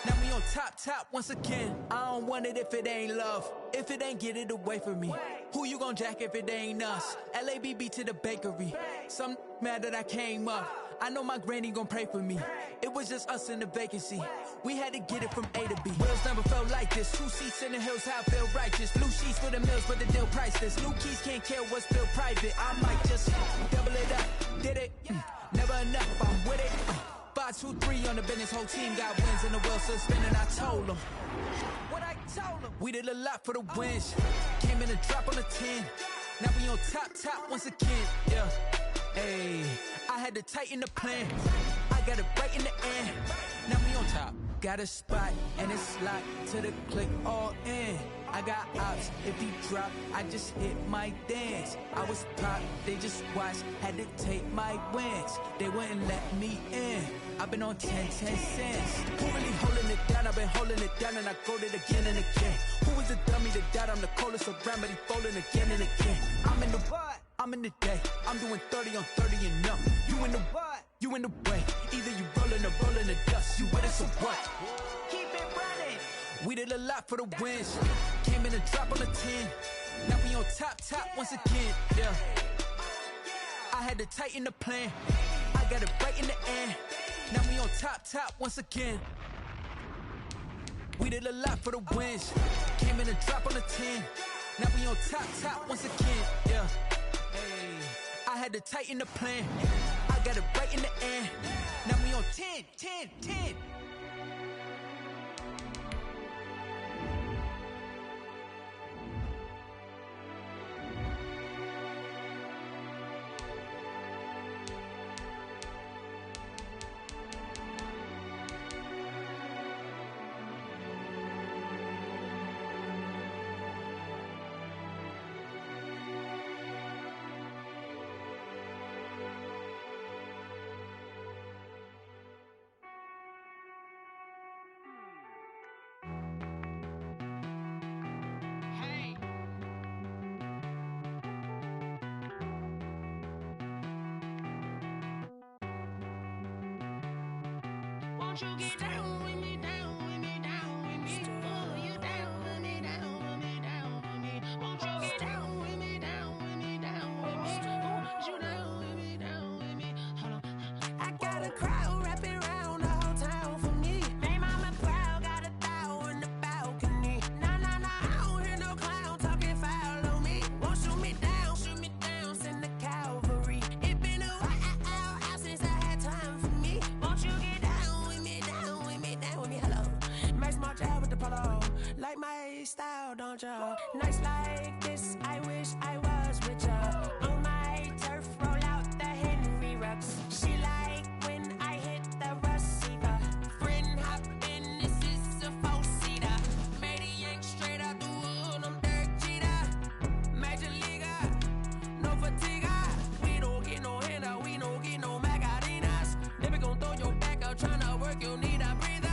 Now we on top once again. I don't want it if it ain't love. If it ain't, get it away from me. Who you gon' jack if it ain't us? LABB to the bakery. Some mad that I came up. I know my granny gon' pray for me. It was just us in the vacancy. We had to get it from A to B. Wheels never felt like this. 2 seats in the hills, how I feel righteous. Blue sheets for the mills, but the deal priceless. New keys can't care what's still private. I might just double it up. Did it? Never enough, I'm with it. 5, 2, 3 on the business. Whole team got wins and the wheels still spinning. I told them what I told them. We did a lot for the wins. Came in and drop on the 10. Now we on top once again. Yeah. Hey, I had to tighten the plan. I got it right in the end. Now we on top. Got a spot and it's locked to the click all in. I got ops, if he drop, I just hit my dance. I was pop, they just watched, had to take my wins. They wouldn't let me in. I've been on 10 cents. Who really holding it down? I've been holding it down and I go it again and again. Who is the dummy that doubt I'm the coldest around, but he folding again and again. I'm in the what? I'm in the day. I'm doing 30 on 30 and up. You in the what? You in the way. Either you rolling or rolling the dust. You with us or what? Keep it running. We did a lot for the wins. Came in and drop on the 10. Now we on top once again. Yeah. I had to tighten the plan. I got it right in the end. Now we on top once again. We did a lot for the wins. Came in and drop on the 10. Now we on top once again. Yeah. Hey, I had to tighten the plan. I got it right in the end. Now we on 10. Won't you get down with me, down with me, down with me? Oh, you down with me, down with me, down with me. Won't you get down with me, down with me, down with me? Oh, you down with me, down with me? Hold on. I got a crowd wrapping around the whole town for me. Hey, mama proud, got a thou in the balcony. Nah, I don't hear no clown talking foul on me. want ya. Nights like this, I wish I was with ya. On my turf, roll out the Henry Rux. She like when I hit the receiver. Friend hop in, this is a four-seater. Made a yank straight out the wood, I'm Derek Jeter. Major leaguer, no fatigue. We don't get no handout, we don't get no Macarinas. Never gon' throw your back out, tryna work, you need a breather.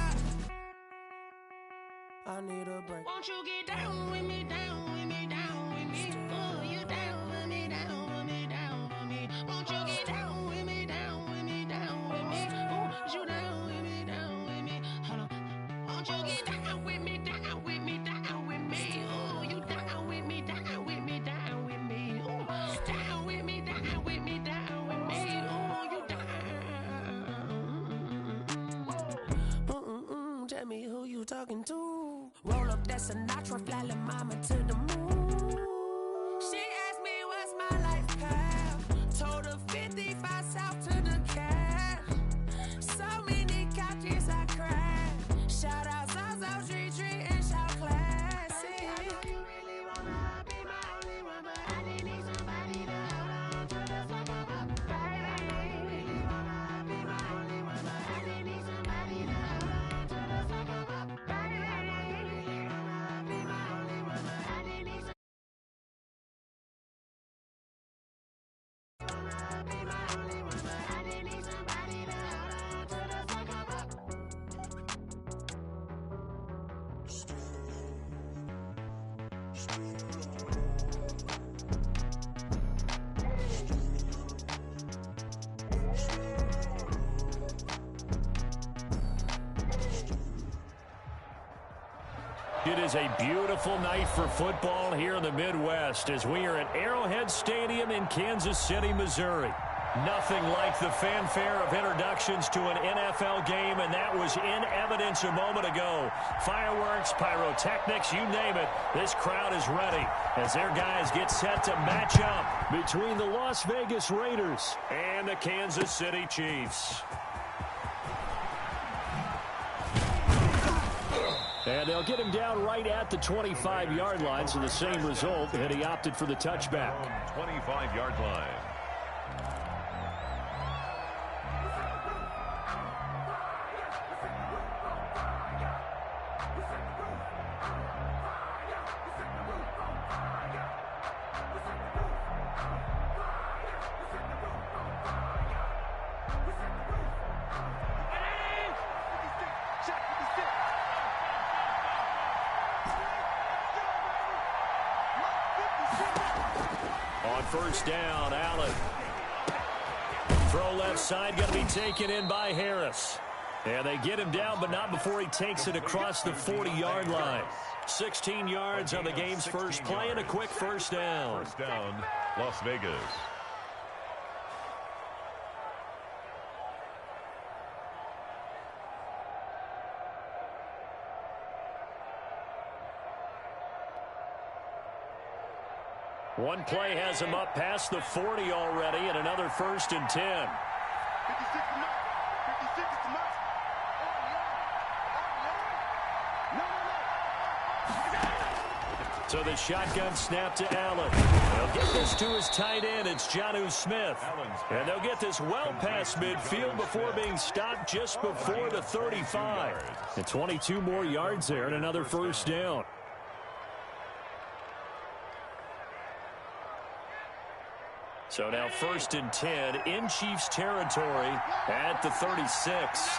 I need a break. Won't you get down with me, down with me, down with me? Oh, you down with me, down with me, down with me. Won't you get down with me, down with me, down with me? Oh, you down with me, down with me. Hold on. Won't you get down with me, down with me, down with me? Oh, you down with me, down with me, down with me. Oh, down with me, down with me, down with me. Oh, you down. Tell me who you talking to. Roll up that Sinatra, fly la mama to the moon. She asked me what's my life path. Told her 55 south to the cab. So many couches I cried. Shout out South Street and shout classic. I know you really wanna be my only one, but I didn't need somebody to hold on to the sucker up. Baby, I know you really wanna be my only one, but I didn't need somebody to hold on to the sucker up. Baby, I know you really wanna be my only one, but I didn't need somebody be my only one, but I didn't need somebody to hold on to the sucker up. It is a beautiful night for football here in the Midwest as we are at Arrowhead Stadium in Kansas City, Missouri. Nothing like the fanfare of introductions to an NFL game, and that was in evidence a moment ago. Fireworks, pyrotechnics, you name it. This crowd is ready as their guys get set to match up between the Las Vegas Raiders and the Kansas City Chiefs. And they'll get him down right at the 25-yard line, so the same result, and he opted for the touchback. 25-yard line. First down, Allen. Throw left side, going to be taken in by Harris. And they get him down, but not before he takes it across the 40-yard line. 16 yards on the game's first play and a quick first down. First down, Las Vegas. One play has him up past the 40 already, and another first and 10. So the shotgun snap to Allen. They'll get this to his tight end. It's Jonnu Smith. And they'll get this well past midfield before being stopped just before the 35. And 22 more yards there and another first down. So now first and 10 in Chiefs territory at the 36.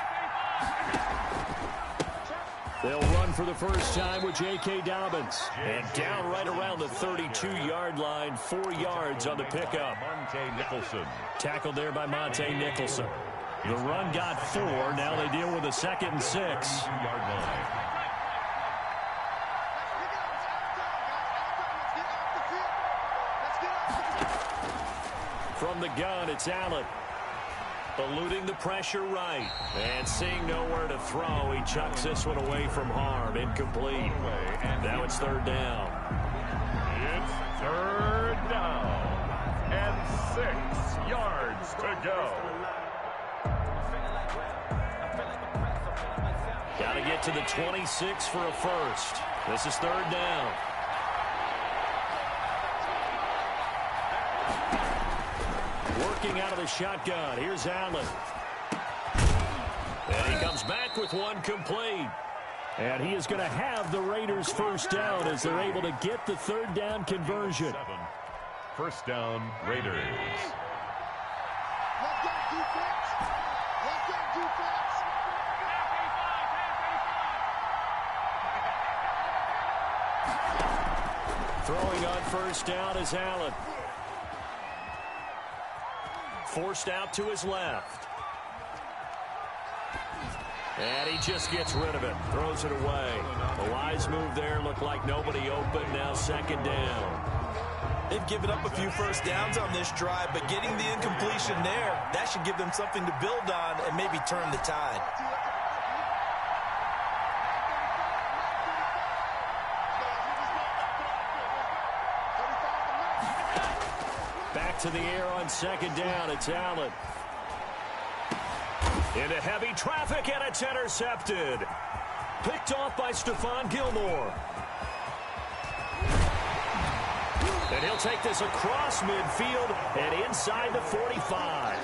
They'll run for the first time with J.K. Dobbins. And down right around the 32-yard line, 4 yards on the pickup. Monte Nicholson. Tackled there by Monte Nicholson. The run got 4. Now they deal with a 2nd and 6. 2-yard line. From the gun, it's Allen. Eluding the pressure right. And seeing nowhere to throw, he chucks this one away from harm. Incomplete. Now it's third down. It's third down. And 6 yards to go. Got to get to the 26 for a first. This is third down. Looking out of the shotgun. Here's Allen. And he comes back with one complete. And he is going to have the Raiders first down as they're able to get the third down conversion. First down, Raiders. Throwing on first down is Allen. Forced out to his left. And he just gets rid of it. Throws it away. A wise move there. Looked like nobody open. Now second down. They've given up a few first downs on this drive, but getting the incompletion there, that should give them something to build on and maybe turn the tide. Back to the air on second down. It's Allen. Into heavy traffic, and it's intercepted. Picked off by Stephon Gilmore. And he'll take this across midfield and inside the 45.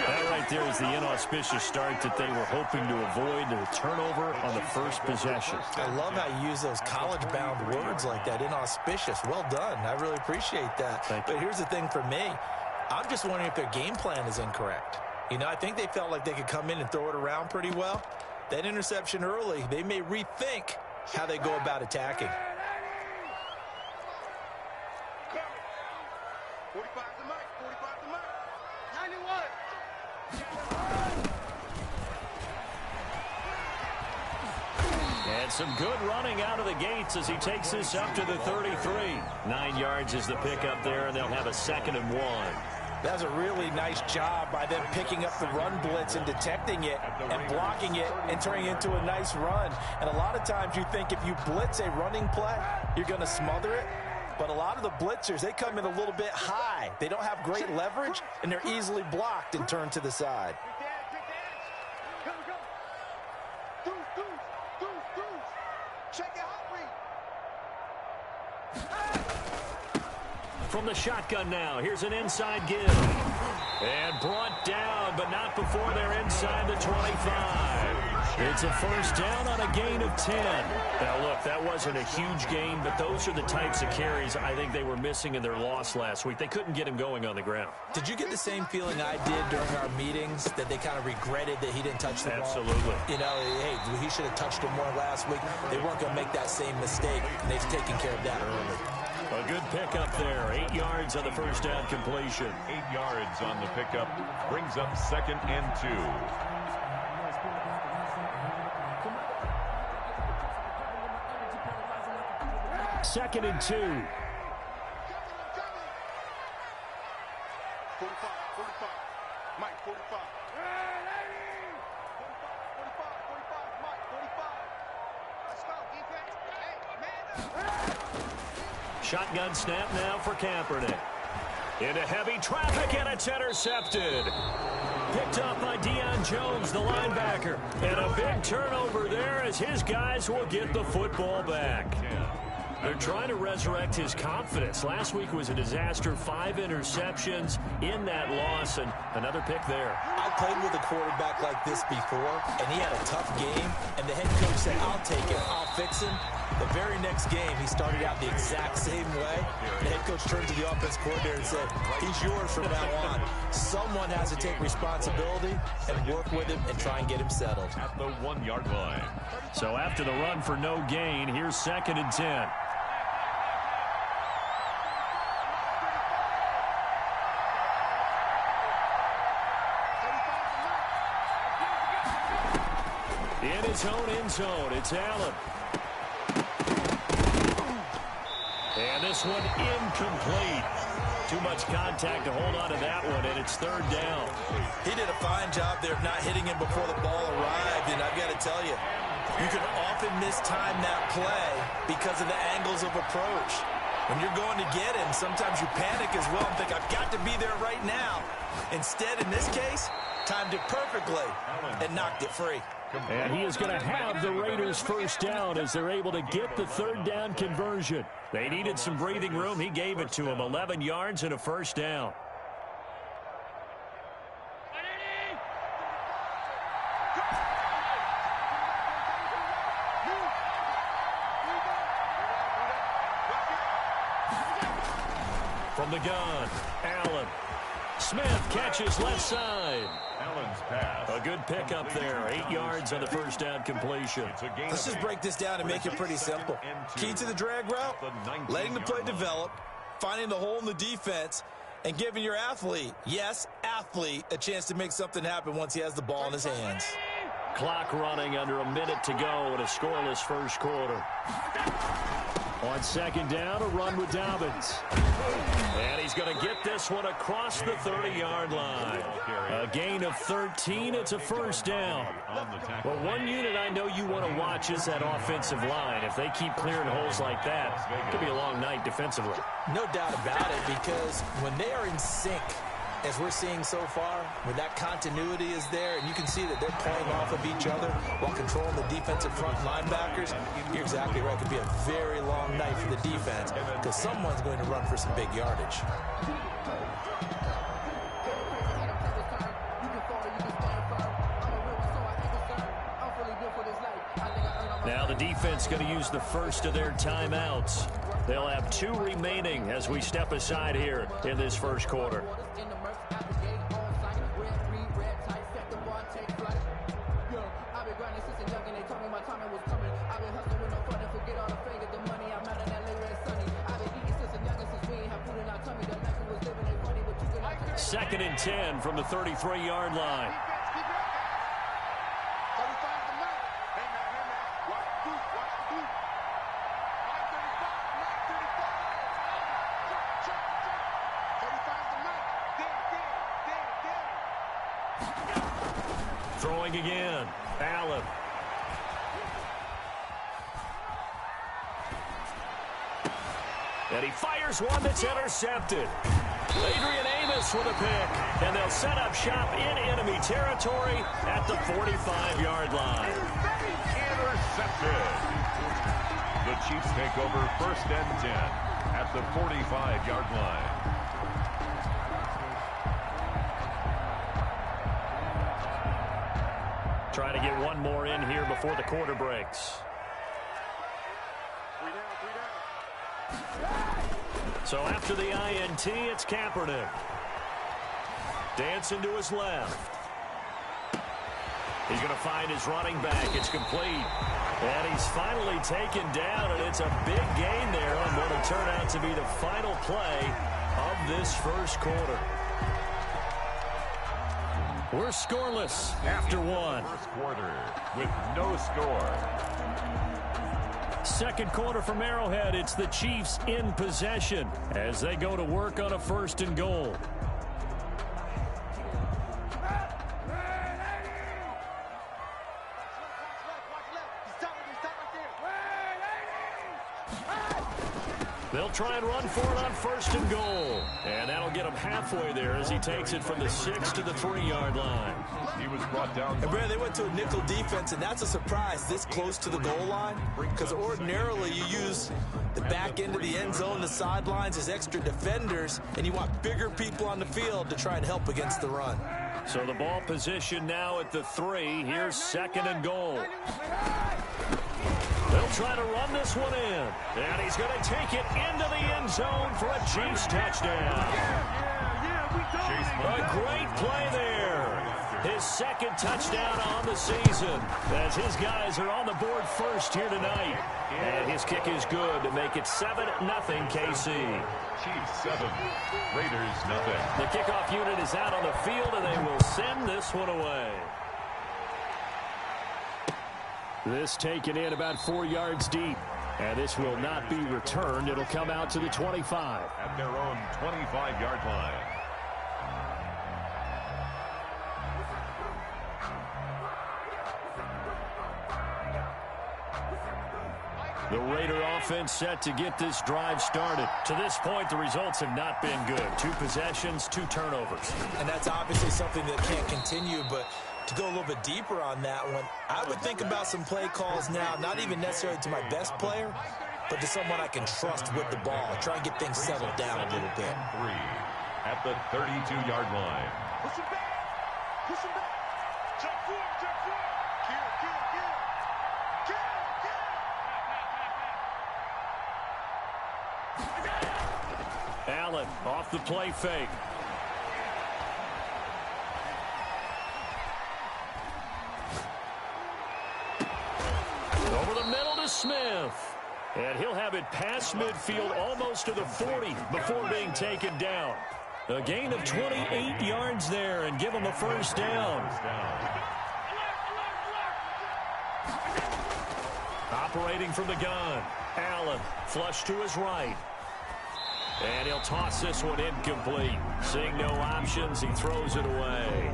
That right there is the inauspicious start that they were hoping to avoid, the turnover on the first possession. I love how you use those college-bound words like that, inauspicious. Well done. I really appreciate that. But here's the thing for me. I'm just wondering if their game plan is incorrect. You know, I think they felt like they could come in and throw it around pretty well. That interception early, they may rethink how they go about attacking. 45 to Mike, 45 to Mike. 91. And some good running out of the gates as he takes this up to the 33. 9 yards is the pickup there, and they'll have a 2nd and 1. That's a really nice job by them picking up the run blitz and detecting it and blocking it and turning it into a nice run. And a lot of times you think if you blitz a running play, you're going to smother it. But a lot of the blitzers, they come in a little bit high. They don't have great leverage, and they're easily blocked and turned to the side. From the shotgun now, here's an inside give. And brought down, but not before they're inside the 25. It's a first down on a gain of 10. Now, look, that wasn't a huge gain, but those are the types of carries I think they were missing in their loss last week. They couldn't get him going on the ground. Did you get the same feeling I did during our meetings, that they kind of regretted that he didn't touch the ball? Absolutely. You know, hey, he should have touched it more last week. They weren't going to make that same mistake, and they've taken care of that early. A good pickup there. 8 yards on the first down completion. 8 yards on the pickup. Brings up 2nd and 2. 2nd and 2. 45, 45. Mike, 45. 45, Mike, 45. Let's go, defense. Hey, man up. Shotgun snap now for Kaepernick. Into heavy traffic, and it's intercepted. Picked up by Deion Jones, the linebacker. And a big turnover there as his guys will get the football back. They're trying to resurrect his confidence. Last week was a disaster. 5 interceptions in that loss, and another pick there. I played with a quarterback like this before, and he had a tough game, and the head coach said, I'll take him, I'll fix him. The very next game, he started out the exact same way. The head coach turned to the offense coordinator and said, he's yours from now on. Someone has to take responsibility and work with him and try and get him settled. At the 1 yard line. So after the run for no gain, here's 2nd and 10. In his own end zone, it's Allen. And this one incomplete. Too much contact to hold on to that one, and it's 3rd down. He did a fine job there of not hitting him before the ball arrived, and I've got to tell you, you can often mistime that play because of the angles of approach. When you're going to get him, sometimes you panic as well and think, I've got to be there right now. Instead, in this case, timed it perfectly and knocked it free. And he is going to have the Raiders first down as they're able to get the 3rd down conversion. They needed some breathing room. He gave it to them. 11 yards and a first down. From the gun, Allen. Smith catches left side. Allen's pass. A good pickup there. 8 yards on the first down completion. Let's just break this down and make it pretty simple. Key to the drag route, letting the play develop, finding the hole in the defense, and giving your athlete, yes, athlete, a chance to make something happen once he has the ball in his hands. Clock running under a minute to go in a scoreless first quarter. On second down, a run with Dobbins. And he's going to get this one across the 30-yard line. A gain of 13. It's a first down. Well, one unit I know you want to watch is that offensive line. If they keep clearing holes like that, it could be a long night defensively. No doubt about it, because when they are in sync, as we're seeing so far, when that continuity is there, and you can see that they're playing off of each other while controlling the defensive front linebackers, you're exactly right. It could be a very long night for the defense because someone's going to run for some big yardage. Now the defense going to use the first of their timeouts. They'll have 2 remaining as we step aside here in this first quarter. Second and 10 from the 33-yard line. Throwing again, Allen. And he fires one that's intercepted. Adrian Amos with a pick, and they'll set up shop in enemy territory at the 45-yard line. Intercepted. The Chiefs take over first and 10 at the 45-yard line. Trying to get one more in here before the quarter breaks. So after the INT, it's Kaepernick. Dancing to his left. He's going to find his running back. It's complete. And he's finally taken down, and it's a big gain there on what will turn out to be the final play of this first quarter. We're scoreless after one. First quarter with no score. Second quarter from Arrowhead. It's the Chiefs in possession as they go to work on a first and goal. They'll try and run for it on first and goal. And that'll get him halfway there as he takes it from the 6 to the 3-yard line. He was brought down. And Brad, they went to a nickel defense, and that's a surprise this close to the goal line, because ordinarily you use the back end of the end zone, the sidelines as extra defenders, and you want bigger people on the field to try and help against the run. So the ball position now at the 3. Here's second and goal. They'll try to run this one in. And he's going to take it into the end zone for a Chiefs touchdown. A great play there. His second touchdown on the season as his guys are on the board first here tonight. And his kick is good to make it 7-0 KC. Chiefs 7, Raiders 0. The kickoff unit is out on the field, and they will send this one away. This taken in about 4 yards deep. And this will not be returned. It'll come out to the 25. At their own 25-yard line. The Raider offense set to get this drive started. To this point, the results have not been good. 2 possessions, 2 turnovers. And that's obviously something that can't continue, but to go a little bit deeper on that one, I would think about some play calls now, not even necessarily to my best player, but to someone I can trust with the ball. Try and get things settled down a little bit. 3 at the 32-yard line. Push him back. Push him back. Jump forward. Jump forward. Allen off the play fake. Over the middle to Smith. And he'll have it past midfield almost to the 40 before being taken down. A gain of 28 yards there and give him a first down. Operating from the gun. Allen flush to his right. And he'll toss this one incomplete. Seeing no options, he throws it away.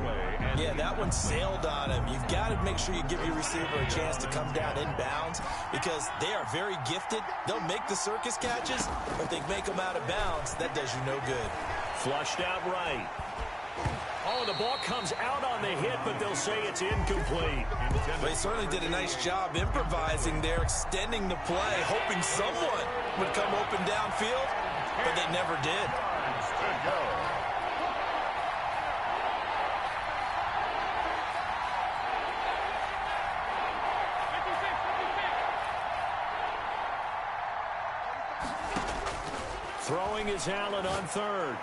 Yeah, that one sailed on him. You've got to make sure you give your receiver a chance to come down inbounds because they are very gifted. They'll make the circus catches, but if they make them out of bounds, that does you no good. Flushed out right. Oh, the ball comes out on the hit, but they'll say it's incomplete. They certainly did a nice job improvising there, extending the play, hoping someone would come open downfield, but they never did. Throwing is Allen on third.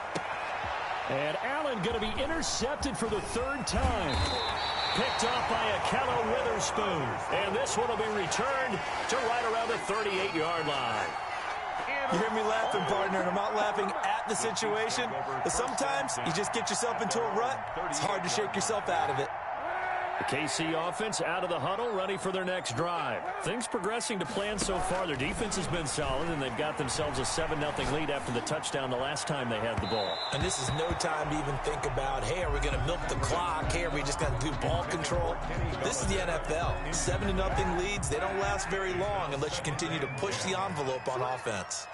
And Allen going to be intercepted for the third time. Picked off by Akello Witherspoon. And this one will be returned to right around the 38-yard line. You hear me laughing, partner, and I'm not laughing at the situation. But sometimes you just get yourself into a rut. It's hard to shake yourself out of it. The KC offense out of the huddle, ready for their next drive. Things progressing to plan so far. Their defense has been solid, and they've got themselves a 7-0 lead after the touchdown the last time they had the ball. And this is no time to even think about, hey, are we going to milk the clock? Hey, are we just going to do ball control? This is the NFL. 7-0 leads, they don't last very long unless you continue to push the envelope on offense.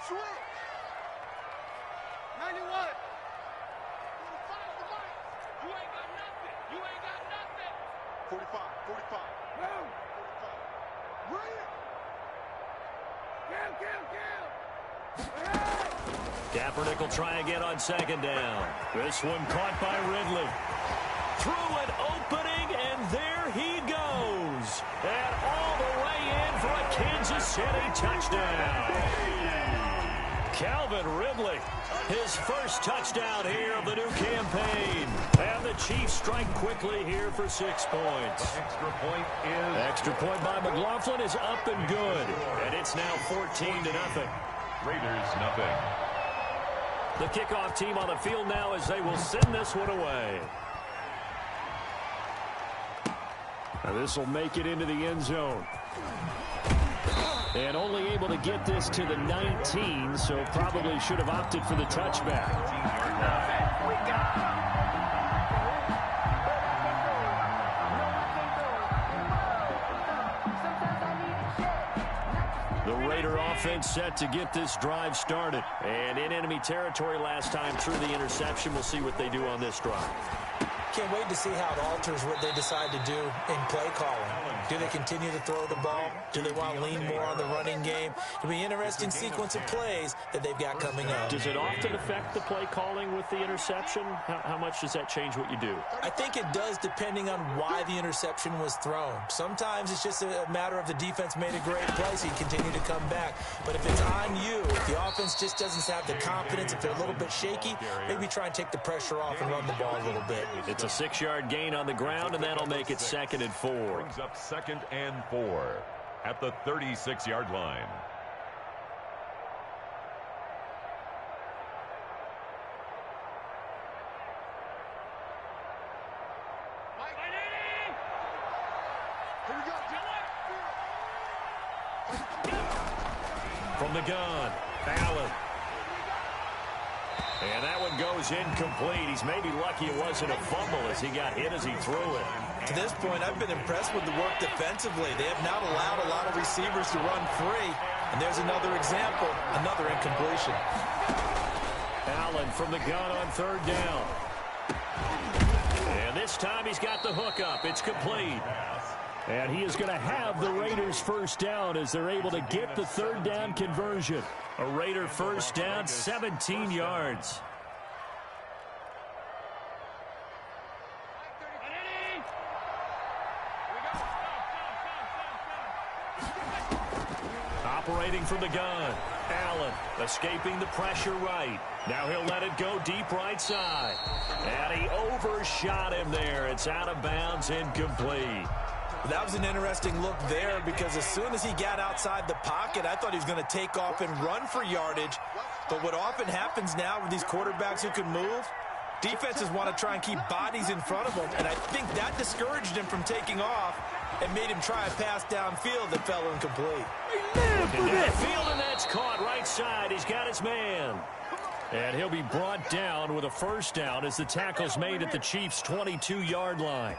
91. You ain't got nothing. 45. Move. 45. Bring it. Kill. Kaepernick will try again on second down. This one caught by Ridley. Through an opening, and there he goes. And all the way in for a Kansas City touchdown. Calvin Ridley, his first touchdown here of the new campaign. And the Chiefs strike quickly here for 6 points. Extra point by McLaughlin is up and good. And it's now 14-0. Raiders nothing. The kickoff team on the field now as they will send this one away. Now this will make it into the end zone. And only able to get this to the 19, so probably should have opted for the touchback. The Raider offense set to get this drive started. And in enemy territory last time through the interception. We'll see what they do on this drive. Can't wait to see how it alters what they decide to do in play calling. Do they continue to throw the ball? Do they want to lean more on the running game? It'll be an interesting sequence of plays that they've got coming up. Does it often affect the play calling with the interception? How much does that change what you do? I think it does depending on why the interception was thrown. Sometimes it's just a matter of the defense made a great play, so you continue to come back. But if it's on you, if the offense just doesn't have the confidence, if they're a little bit shaky, maybe try and take the pressure off and run the ball a little bit. It's a 6-yard gain on the ground, and that'll make it 2nd and 4. Brings up 2nd and 4 at the 36-yard line. From the gun, Allen. And that one goes incomplete. He's maybe lucky it wasn't a fumble as he got hit as he threw it. To this point, I've been impressed with the work defensively. They have not allowed a lot of receivers to run free. And there's another example, another incompletion. Allen from the gun on 3rd down. And this time he's got the hook up. It's complete. And he is going to have the Raiders' first down as they're able to get the 3rd down conversion. A Raider first down, 17 yards. Operating from the gun. Allen escaping the pressure right. Now he'll let it go deep right side. And he overshot him there. It's out of bounds, incomplete. That was an interesting look there because as soon as he got outside the pocket, I thought he was going to take off and run for yardage. But what often happens now with these quarterbacks who can move, defenses want to try and keep bodies in front of them, and I think that discouraged him from taking off and made him try a pass downfield that fell incomplete. Downfield, and that's caught right side. He's got his man. And he'll be brought down with a first down as the tackle's made at the Chiefs' 22-yard line.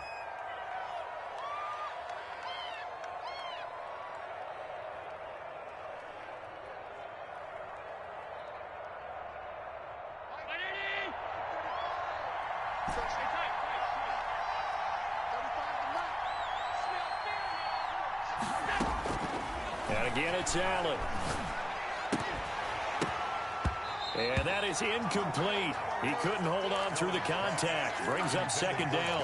And again, it's Allen. And that is incomplete. He couldn't hold on through the contact. Brings up second down.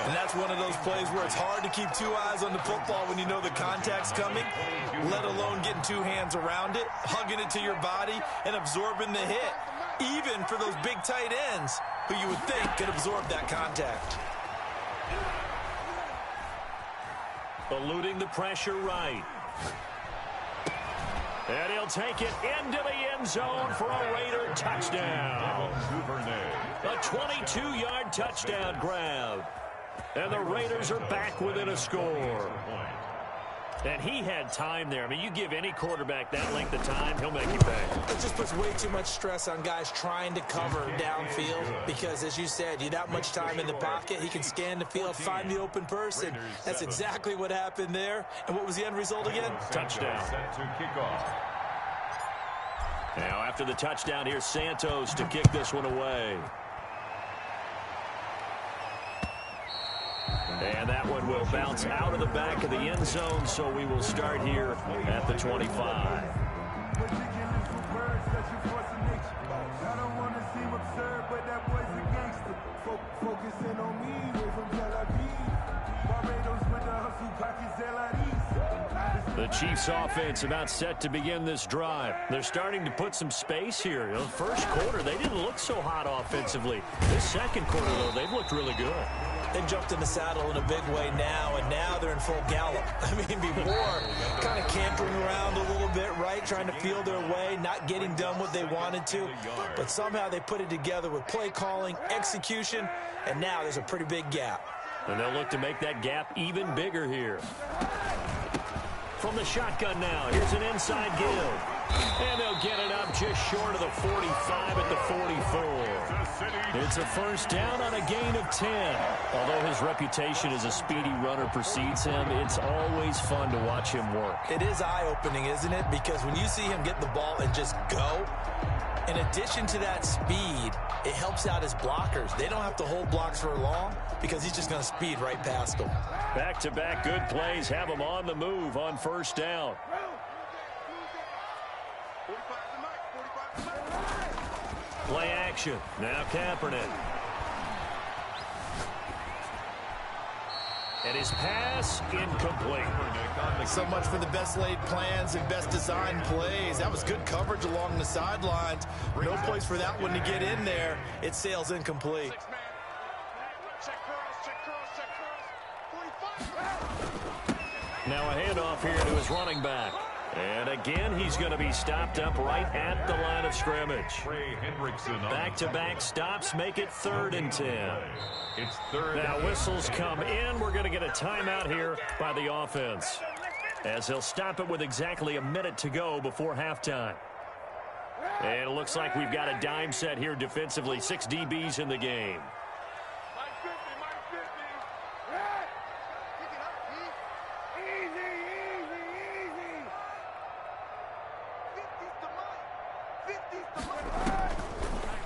And that's one of those plays where it's hard to keep two eyes on the football when you know the contact's coming, let alone getting two hands around it, hugging it to your body, and absorbing the hit, even for those big tight ends who you would think could absorb that contact. Eluding the pressure right. And he'll take it into the end zone for a Raider touchdown. A 22-yard touchdown grab. And the Raiders are back within a score. And he had time there. I mean, you give any quarterback that length of time, he'll make you pay. It just puts way too much stress on guys trying to cover downfield because, as you said, you have that much time in the pocket. He can scan the field, find the open person. That's exactly what happened there. And what was the end result again? Touchdown. Now, after the touchdown, here's Santos to kick this one away. And that one will bounce out of the back of the end zone, so we will start here at the 25. The Chiefs offense about set to begin this drive. They're starting to put some space here. The first quarter, they didn't look so hot offensively. This second quarter, though, they've looked really good. They jumped in the saddle in a big way now, and now they're in full gallop. I mean, before, kind of cantering around a little bit, right, trying to feel their way, not getting done what they wanted to. But somehow they put it together with play calling, execution, and now there's a pretty big gap. And they'll look to make that gap even bigger here. From the shotgun now, here's an inside give. And they'll get it up just short of the 45 at the 44. It's a first down on a gain of 10. Although his reputation as a speedy runner precedes him, it's always fun to watch him work. It is eye-opening, isn't it? Because when you see him get the ball and just go, in addition to that speed, it helps out his blockers. They don't have to hold blocks for long because he's just going to speed right past them. Back-to-back good plays have him on the move on first down. Play action. Now Kaepernick. And his pass incomplete. So much for the best laid plans and best designed plays. That was good coverage along the sidelines. No place for that one to get in there. It sails incomplete. Now a handoff here to his running back. And again, he's going to be stopped up right at the line of scrimmage. Back-to-back stops make it 3rd and 10. Now whistles come in. We're going to get a timeout here by the offense, as they'll stop it with exactly a minute to go before halftime. And it looks like we've got a dime set here defensively. 6 DBs in the game.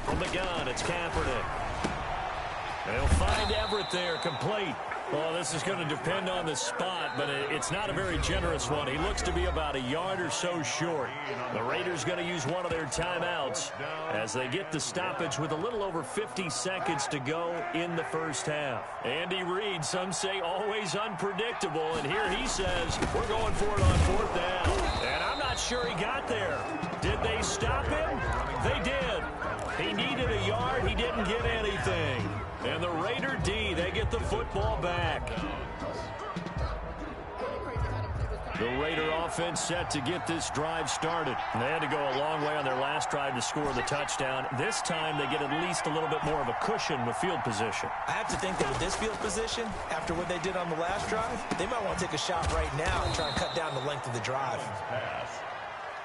From the gun, it's Kaepernick. They'll find Everett there, complete. Well, this is going to depend on the spot, but it's not a very generous one. He looks to be about a yard or so short. The Raiders going to use one of their timeouts as they get the stoppage with a little over 50 seconds to go in the first half. Andy Reid, some say always unpredictable, and here he says, we're going for it on 4th down. And I'm not sure he got there. Did they stop him? They did. He needed a yard. He didn't get anything. And the Raider D, they get the football back. The Raider offense set to get this drive started. They had to go a long way on their last drive to score the touchdown. This time they get at least a little bit more of a cushion with field position. I have to think that with this field position, after what they did on the last drive, they might want to take a shot right now and try and cut down the length of the drive.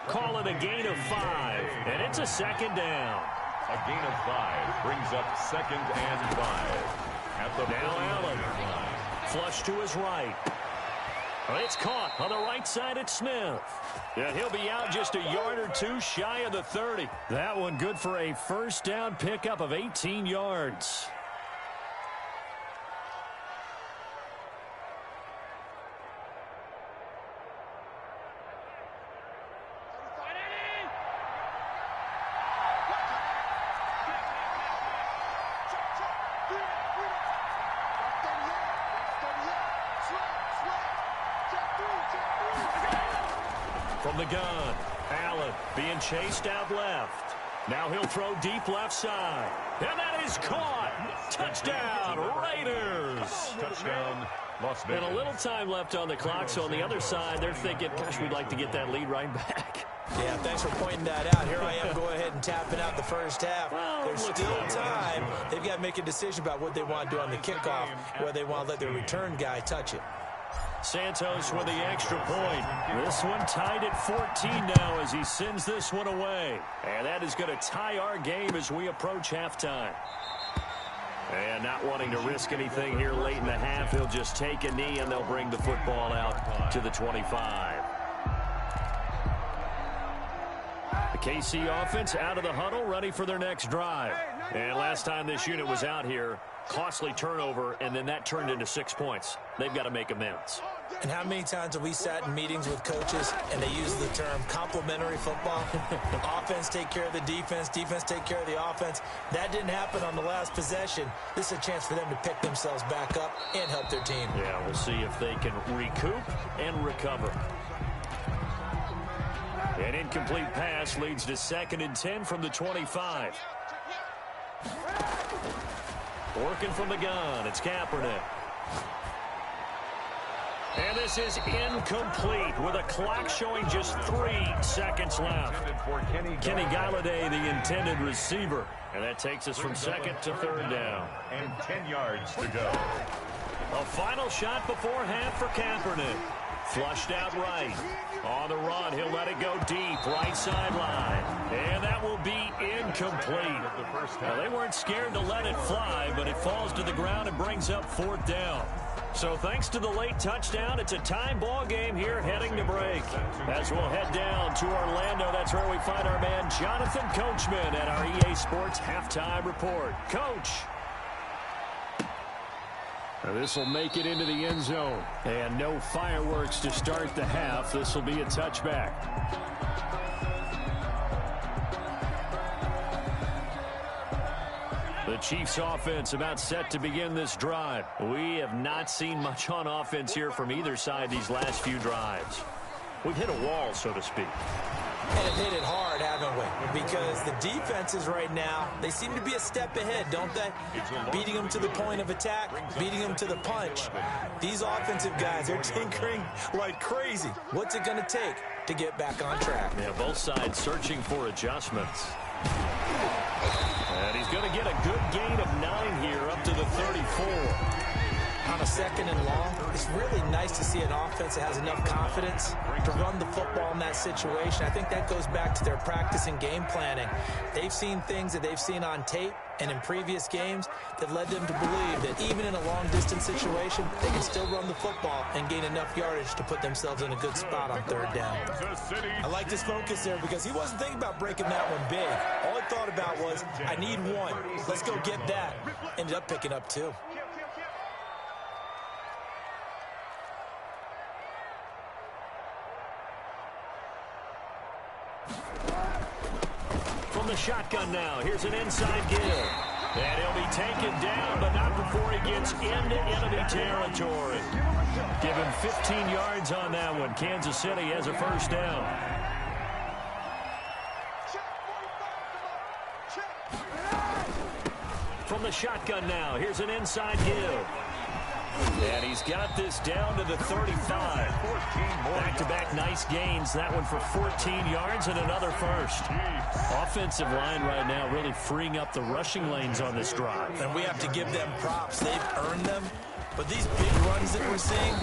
Call it a gain of 5, and it's a 2nd down. A gain of 5 brings up 2nd and 5. At the now Allen. Flush to his right. It's caught on the right side at Smith. And he'll be out just a yard or two shy of the 30. That one good for a first down pickup of 18 yards. From the gun, Allen being chased out left. Now he'll throw deep left side. And that is caught. Touchdown, Raiders. Touchdown, Las Vegas. And a little time left on the clock, so on the other side, they're thinking, gosh, we'd like to get that lead right back. Yeah, thanks for pointing that out. Here I am going ahead and tapping out the first half. Well, there's still time. They've got to make a decision about what they want to do on the kickoff, whether they want to let their return guy touch it. Santos with the extra point. This one tied at 14 now as he sends this one away. And that is going to tie our game as we approach halftime. And not wanting to risk anything here late in the half, he'll just take a knee and they'll bring the football out to the 25. The KC offense out of the huddle, ready for their next drive. And last time this unit was out here, costly turnover, and then that turned into 6 points. They've got to make amends. And how many times have we sat in meetings with coaches and they use the term complementary football? Offense take care of the defense, defense take care of the offense. That didn't happen on the last possession. This is a chance for them to pick themselves back up and help their team. Yeah, we'll see if they can recoup and recover. An incomplete pass leads to 2nd and 10 from the 25. Working from the gun, it's Kaepernick. And this is incomplete with a clock showing just 3 seconds left. Kenny Galladay, the intended receiver. And that takes us from 2nd to 3rd down. And 10 yards to go. A final shot before half for Kaepernick. Flushed out right. On the run, he'll let it go deep, right sideline. And that will be incomplete. Now, they weren't scared to let it fly, but it falls to the ground and brings up 4th down. So thanks to the late touchdown, it's a time ball game here heading to break. As we'll head down to Orlando, that's where we find our man Jonathan Coachman at our EA Sports Halftime Report. Coach. This will make it into the end zone. And no fireworks to start the half. This will be a touchback. The Chiefs offense about set to begin this drive. We have not seen much on offense here from either side these last few drives. We've hit a wall, so to speak. And have hit it hard, haven't we? Because the defenses right now, they seem to be a step ahead, don't they? Beating them to the point of attack, beating them to the punch. These offensive guys, they're tinkering like crazy. What's it going to take to get back on track? Yeah, both sides searching for adjustments. And he's going to get a good gain of 9 here up to the 34. On a 2nd and long, it's really nice to see an offense that has enough confidence to run the football in that situation. I think that goes back to their practice and game planning. They've seen things that they've seen on tape and in previous games that led them to believe that even in a long-distance situation, they can still run the football and gain enough yardage to put themselves in a good spot on 3rd down. I like this focus there because he wasn't thinking about breaking that one big. All he thought about was, I need 1. Let's go get that. Ended up picking up 2. From the shotgun now, here's an inside give. And he'll be taken down, but not before he gets into enemy territory. Give him 15 yards on that one. Kansas City has a first down. From the shotgun now, here's an inside give. And he's got this down to the 35. Back-to-back nice gains. That one for 14 yards and another first. Offensive line right now really freeing up the rushing lanes on this drive. And we have to give them props. They've earned them. But these big runs that we're seeing,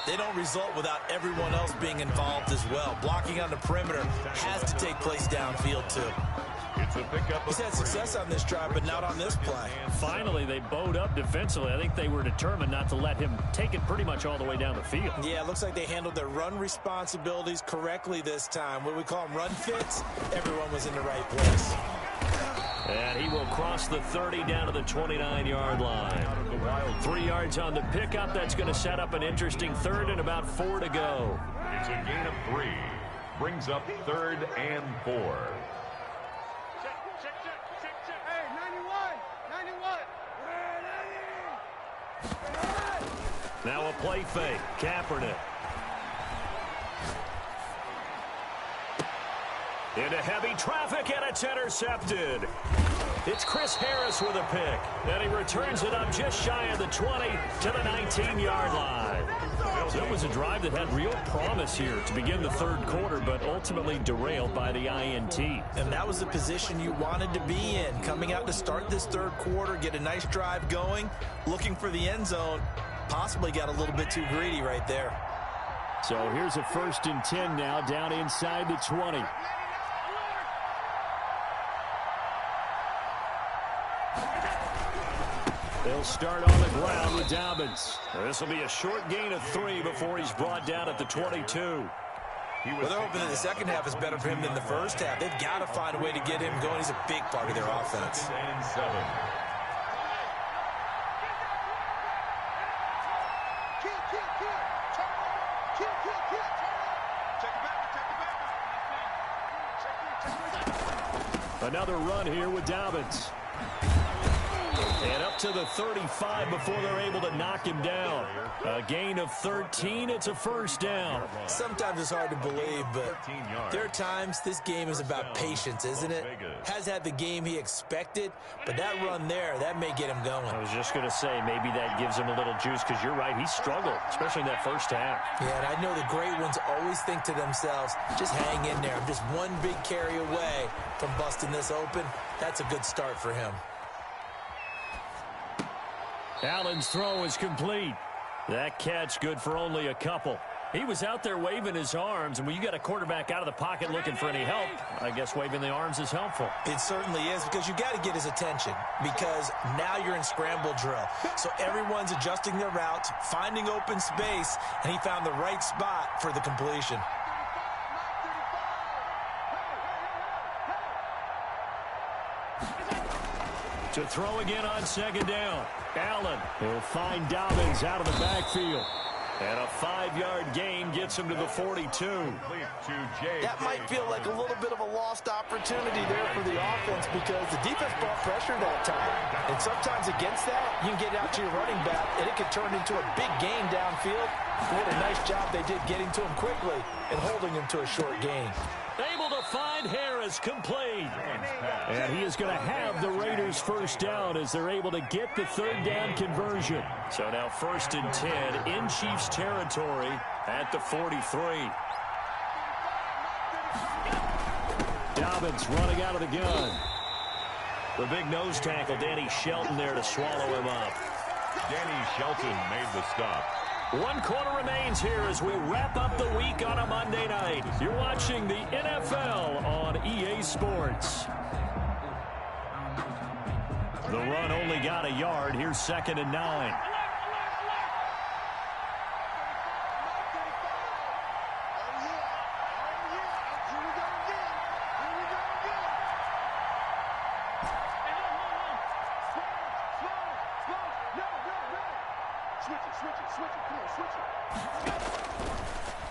they don't result without everyone else being involved as well. Blocking on the perimeter has to take place downfield, too. He's had success on this drive, but not on this play. Finally, they bowed up defensively. I think they were determined not to let him take it pretty much all the way down the field. Yeah, it looks like they handled their run responsibilities correctly this time. What we call them run fits, everyone was in the right place. And he will cross the 30 down to the 29-yard line. 3 yards on the pickup. That's going to set up an interesting third and about 4 to go. It's a gain of 3. Brings up 3rd and 4. Now a play fake. Kaepernick. Into heavy traffic, and it's intercepted. It's Chris Harris with a pick. And he returns it up just shy of the 20 to the 19-yard line. So it was a drive that had real promise here to begin the third quarter, but ultimately derailed by the INT. And that was the position you wanted to be in. Coming out to start this third quarter, get a nice drive going, looking for the end zone. Possibly got a little bit too greedy right there. So here's a 1st and 10 now, down inside the 20. They'll start on the ground with Dobbins. This will be a short gain of 3 before he's brought down at the 22. Well, they're hoping that the second half is better for him than the first half. They've got to find a way to get him going. He's a big part of their offense. And 7. Another run here with Dobbins. And up to the 35 before they're able to knock him down. A gain of 13. It's a first down. Sometimes it's hard to believe, but there are times this game is about patience, isn't it? Has had the game he expected, but that run there, that may get him going. I was just going to say, maybe that gives him a little juice, because you're right, he struggled, especially in that first half. Yeah, and I know the great ones always think to themselves, just hang in there. I'm just one big carry away from busting this open. That's a good start for him. Allen's throw is complete. That catch good for only a couple. He was out there waving his arms, and when you got a quarterback out of the pocket looking for any help, I guess waving the arms is helpful. It certainly is, because you got to get his attention, because now you're in scramble drill. So everyone's adjusting their routes, finding open space, and he found the right spot for the completion. To throw again on second down. Allen will find Dobbins out of the backfield. And a 5-yard gain gets him to the 42. That might feel like a little bit of a lost opportunity there for the offense, because the defense brought pressure that time. And sometimes against that, you can get out to your running back, and it could turn into a big gain downfield. What a nice job they did getting to him quickly and holding him to a short gain. Able to find Harris, complete. And he is going to have the Raiders first down as they're able to get the third down conversion. So now 1st and 10 in Chiefs territory at the 43. Dobbins running out of the gun. The big nose tackle, Danny Shelton, there to swallow him up. Danny Shelton made the stop. 1 quarter remains here as we wrap up the week on a Monday night. You're watching the NFL on EA Sports. The run only got a yard. Here's 2nd and 9.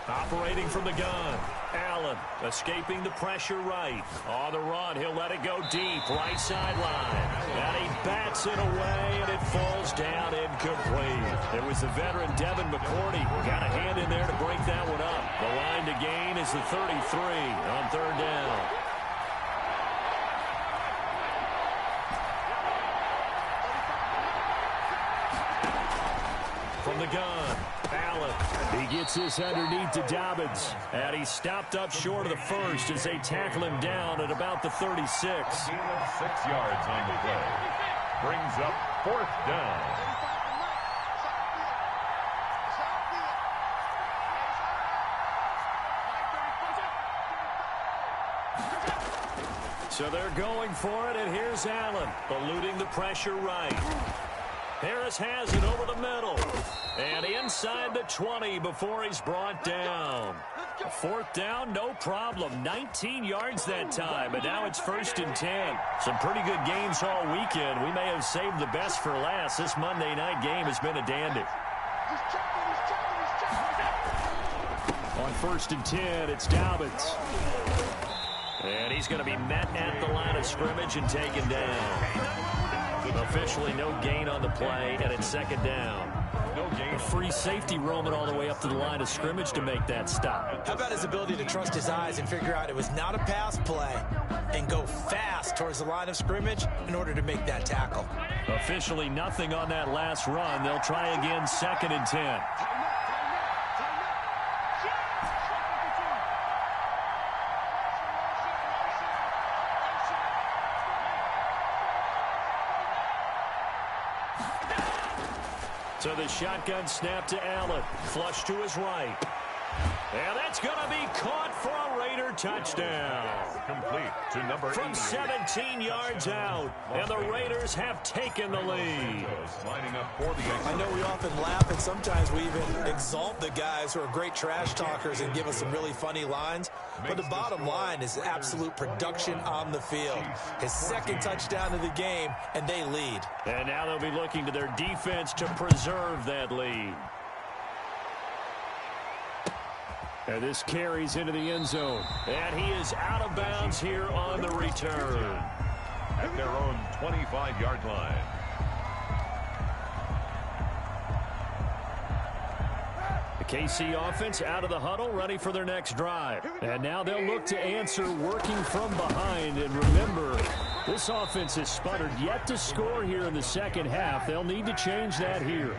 Operating from the gun. Allen escaping the pressure right. On the run, he'll let it go deep, right sideline. And he bats it away, and it falls down incomplete. It was the veteran Devin McCourty who got a hand in there to break that one up. The line to gain is the 33 on third down. From the gun, Allen. He gets this underneath to Dobbins. And he's stopped up short of the first as they tackle him down at about the 36. 6 yards on the play. Brings up fourth down. So they're going for it, and here's Allen, eluding the pressure right. Harris has it over the middle. And inside the 20 before he's brought down. A fourth down, no problem. 19 yards that time, and now it's 1st and 10. Some pretty good games all weekend. We may have saved the best for last. This Monday night game has been a dandy. On 1st and 10, it's Dobbins. And he's going to be met at the line of scrimmage and taken down. Officially no gain on the play, and it's 2nd down. No gain. A free safety roaming all the way up to the line of scrimmage to make that stop. How about his ability to trust his eyes and figure out it was not a pass play and go fast towards the line of scrimmage in order to make that tackle? Officially nothing on that last run. They'll try again, 2nd and 10. So the shotgun snap to Allen. Flush to his right. And that's going to be caught for a Raider touchdown. Complete to number 8. From 17 yards out. And the Raiders have taken the lead. Lining up for the I know we often laugh, and sometimes we even exalt the guys who are great trash talkers and give us some really funny lines. But the bottom line is absolute production on the field. His 2nd touchdown of the game, and they lead. And now they'll be looking to their defense to preserve that lead. And this carries into the end zone. And he is out of bounds here on the return. At their own 25-yard line. The KC offense out of the huddle, ready for their next drive. And now they'll look to answer working from behind. And remember, this offense has sputtered yet to score here in the second half. They'll need to change that here.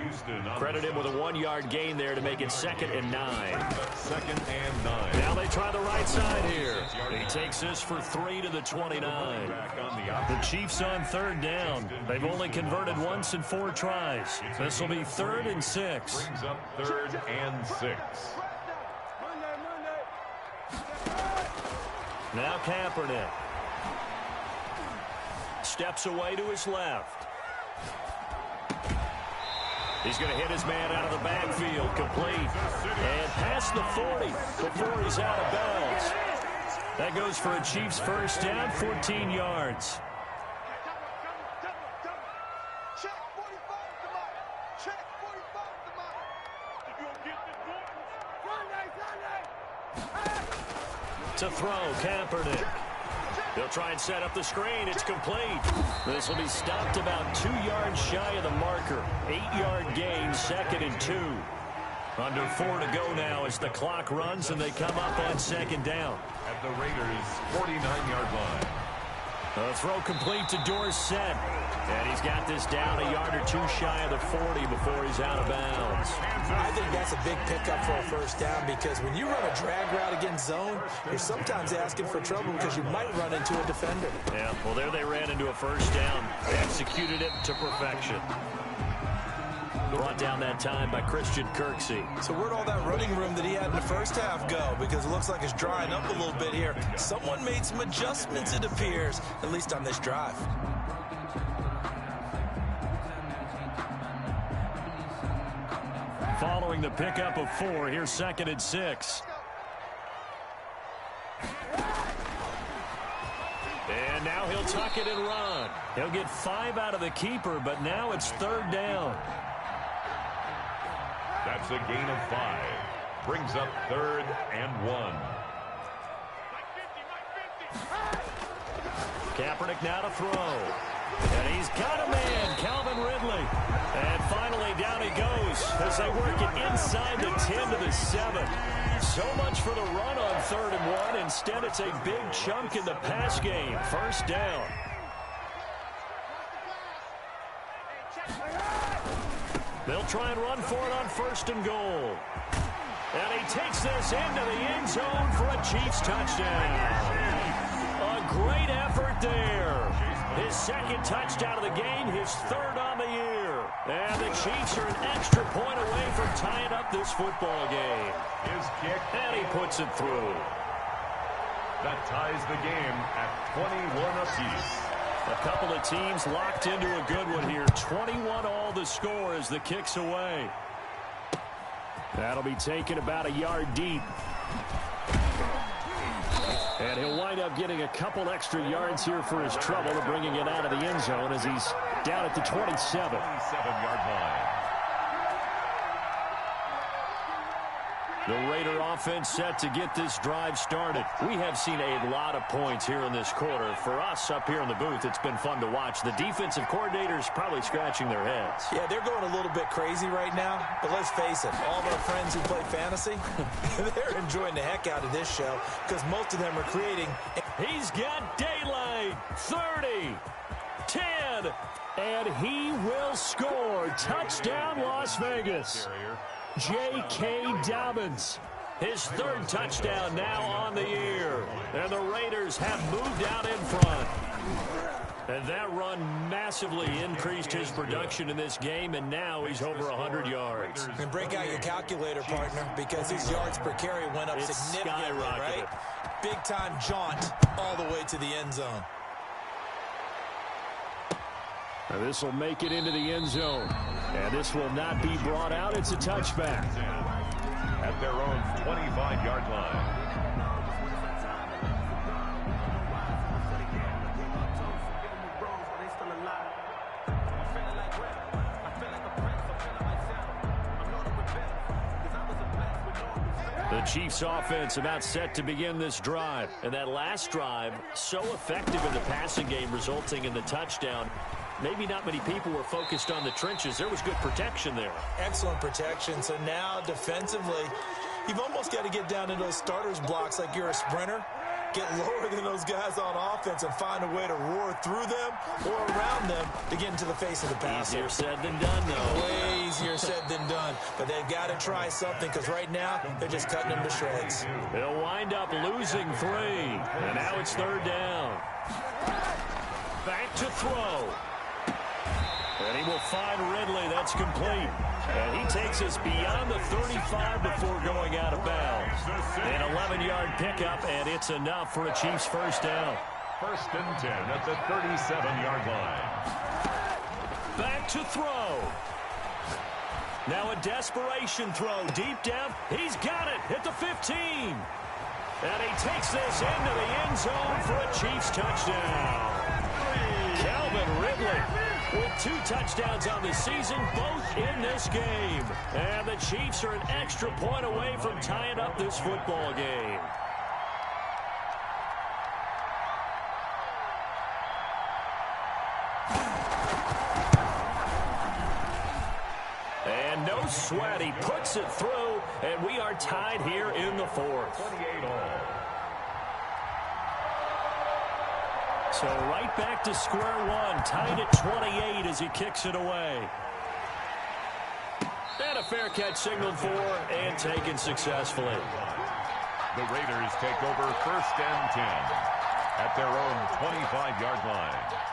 Credit him with a 1-yard gain there to make it 2nd and 9. 2nd and 9. Now they try the right side here. He takes this for 3 to the 29. The Chiefs on 3rd down. They've only converted once in 4 tries. This will be 3rd and 6. Brings up 3rd and 6. Now Kaepernick. Steps away to his left. He's going to hit his man out of the backfield, complete. And past the 40 before he's out of bounds. That goes for a Chiefs first down, 14 yards. To throw, Kaepernick. They'll try and set up the screen. It's complete. This will be stopped about 2 yards shy of the marker. 8-yard gain, 2nd and 2. Under 4 to go now as the clock runs and they come up on 2nd down. At the Raiders' 49-yard line. A throw complete to Dorsett. And he's got this down a yard or 2 shy of the 40 before he's out of bounds. I think that's a big pickup for a first down because when you run a drag route against zone, you're sometimes asking for trouble because you might run into a defender. Yeah, well, there they ran into a first down. They executed it to perfection. Brought down that time by Christian Kirksey. So where'd all that running room that he had in the first half go? Because it looks like it's drying up a little bit here. Someone made some adjustments, it appears, at least on this drive. Following the pickup of 4, here's 2nd and 6. And now he'll tuck it and run. He'll get 5 out of the keeper, but now it's 3rd down. That's a gain of 5. Brings up 3rd and 1. Kaepernick now to throw. And he's got a man, Calvin Ridley. And finally, down he goes as they work it inside the 10 to the 7. So much for the run on 3rd and 1. Instead, it's a big chunk in the pass game. First down. They'll try and run for it on 1st and goal. And he takes this into the end zone for a Chiefs touchdown. A great effort there. His 2nd touchdown of the game, his 3rd on the year. And the Chiefs are an extra point away from tying up this football game. His kick. And he puts it through. That ties the game at 21 apiece. A couple of teams locked into a good one here. 21 all the score as the kick's away. That'll be taken about a yard deep. And he'll wind up getting a couple extra yards here for his trouble of bringing it out of the end zone as he's down at the 27. 27-yard line. The Raider offense set to get this drive started. We have seen a lot of points here in this quarter. For us up here in the booth, it's been fun to watch. The defensive coordinators probably scratching their heads. Yeah, they're going a little bit crazy right now. But let's face it, all of our friends who play fantasy, they're enjoying the heck out of this show because most of them are creating. He's got daylight. 30, 10, and he will score. Touchdown, Las Vegas. J.K. Dobbins, his 3rd touchdown now on the year. And the Raiders have moved out in front. And that run massively increased his production in this game, and now he's over 100 yards. And break out your calculator, partner, because his yards per carry went up significantly, right? Big-time jaunt all the way to the end zone. And this will make it into the end zone. And this will not be brought out. It's a touchback. At their own 25-yard line. The Chiefs offense about set to begin this drive. And that last drive, so effective in the passing game, resulting in the touchdown. Maybe not many people were focused on the trenches. There was good protection there. Excellent protection. So now defensively, you've almost got to get down into those starters blocks like you're a sprinter. Get lower than those guys on offense and find a way to roar through them or around them to get into the face of the passer. Easier said than done, though. Way easier said than done. But they've got to try something because right now they're just cutting them to shreds. They'll wind up losing 3. And now it's 3rd down. Back to throw. And he will find Ridley. That's complete. And he takes us beyond the 35 before going out of bounds. An 11-yard pickup, and it's enough for a Chiefs first down. 1st and 10 at the 37-yard line. Back to throw. Now a desperation throw deep down. He's got it at the 15. And he takes this into the end zone for a Chiefs touchdown. Calvin Ridley with 2 touchdowns on the season, both in this game. And the Chiefs are an extra point away from tying up this football game. And no sweat, he puts it through, and we are tied here in the 4th. 28 all. So right back to square one, tied at 28 as he kicks it away. And a fair catch signaled for and taken successfully. The Raiders take over 1st and 10 at their own 25-yard line.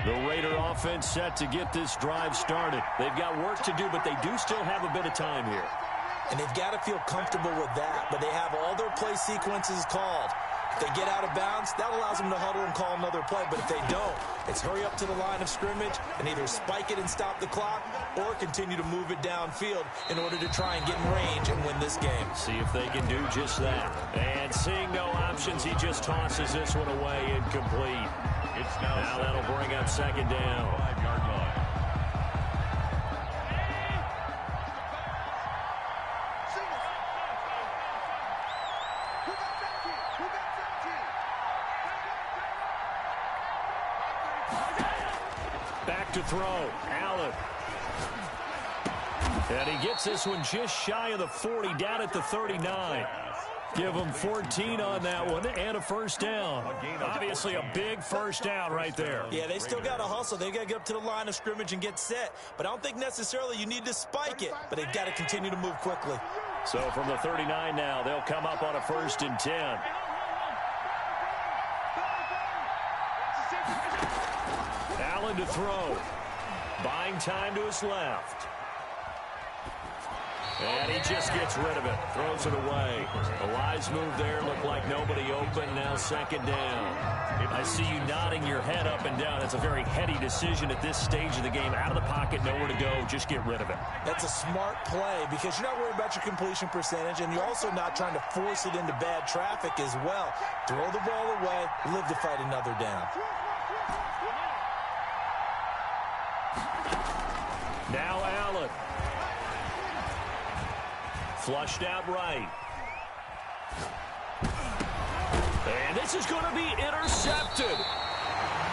The Raider offense set to get this drive started. They've got work to do, but they do still have a bit of time here. And they've got to feel comfortable with that, but they have all their play sequences called. If they get out of bounds, that allows them to huddle and call another play. But if they don't, it's hurry up to the line of scrimmage and either spike it and stop the clock or continue to move it downfield in order to try and get in range and win this game. See if they can do just that. And seeing no options, he just tosses this one away incomplete. It's now that'll bring up 2nd down. 5-yard line. Back to throw. Allen. And he gets this one just shy of the 40, down at the 39. Give him 14 on that one and a first down. Obviously a big first down right there. Yeah, they still got to hustle. They've got to get up to the line of scrimmage and get set. But I don't think necessarily you need to spike it, but they've got to continue to move quickly. So from the 39 now, they'll come up on a 1st and 10. Allen to throw. Buying time to his left. And he just gets rid of it. Throws it away. A wise move there. Looked like nobody open. Now 2nd down. I see you nodding your head up and down. It's a very heady decision at this stage of the game. Out of the pocket, nowhere to go. Just get rid of it. That's a smart play because you're not worried about your completion percentage, and you're also not trying to force it into bad traffic as well. Throw the ball away. Live to fight another down. Now Allen. Flushed out right. And this is going to be intercepted.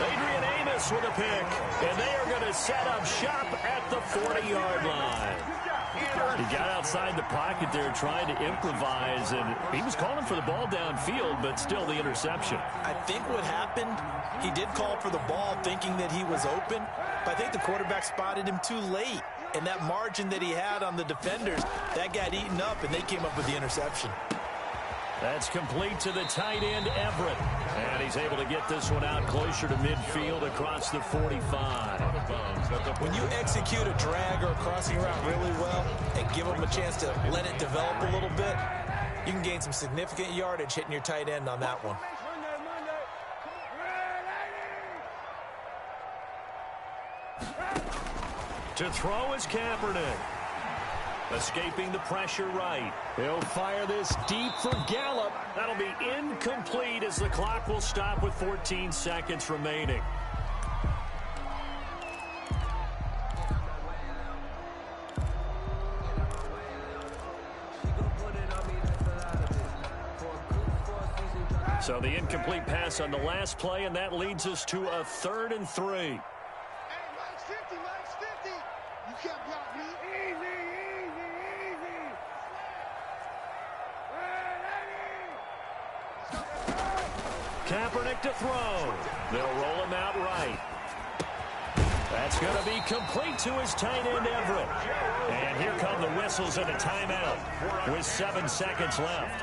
Adrian Amos with a pick. And they are going to set up shop at the 40-yard line. He got outside the pocket there trying to improvise, and he was calling for the ball downfield, but still the interception. I think what happened, he did call for the ball thinking that he was open, but I think the quarterback spotted him too late. And that margin that he had on the defenders, that got eaten up, and they came up with the interception. That's complete to the tight end, Everett. And he's able to get this one out closer to midfield across the 45. When you execute a drag or a crossing route really well and give them a chance to let it develop a little bit, you can gain some significant yardage hitting your tight end on that one. To throw is Kaepernick. Escaping the pressure right. He'll fire this deep for Gallup. That'll be incomplete as the clock will stop with 14 seconds remaining. So the incomplete pass on the last play, and that leads us to a 3rd and 3. Kaepernick to throw. They'll roll him out right. That's going to be complete to his tight end, Everett. And here come the whistles and a timeout with 7 seconds left.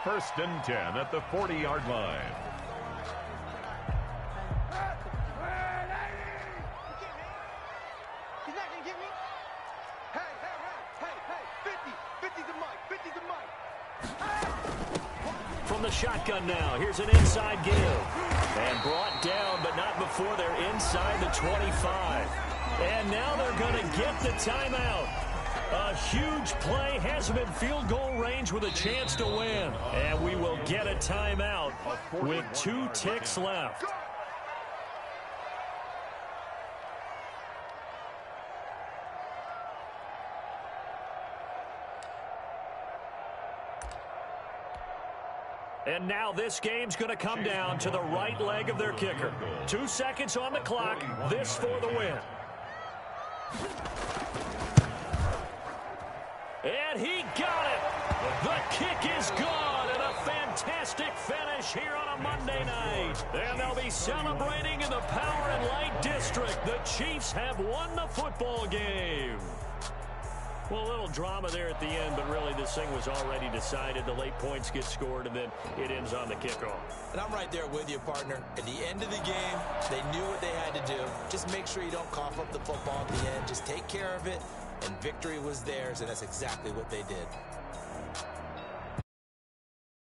1st and 10 at the 40-yard line. He's not going to get me. Hey, 50 the mic, 50 the mic. From the shotgun now, here's an inside give. And brought down, but not before they're inside the 25. And now they're going to get the timeout. A huge play, has them in field goal range with a chance to win. And we will get a timeout with 2 ticks left. And now this game's going to come down to the right leg of their kicker. 2 seconds on the clock. This for the win. And he got it. The kick is gone, and a fantastic finish here on a Monday night. And they'll be celebrating in the Power and Light District. The Chiefs have won the football game. Well, a little drama there at the end, but really this thing was already decided. The late points get scored, and then it ends on the kickoff. And I'm right there with you, partner. At the end of the game, they knew what they had to do. Just make sure you don't cough up the football at the end. Just take care of it, and victory was theirs, and that's exactly what they did.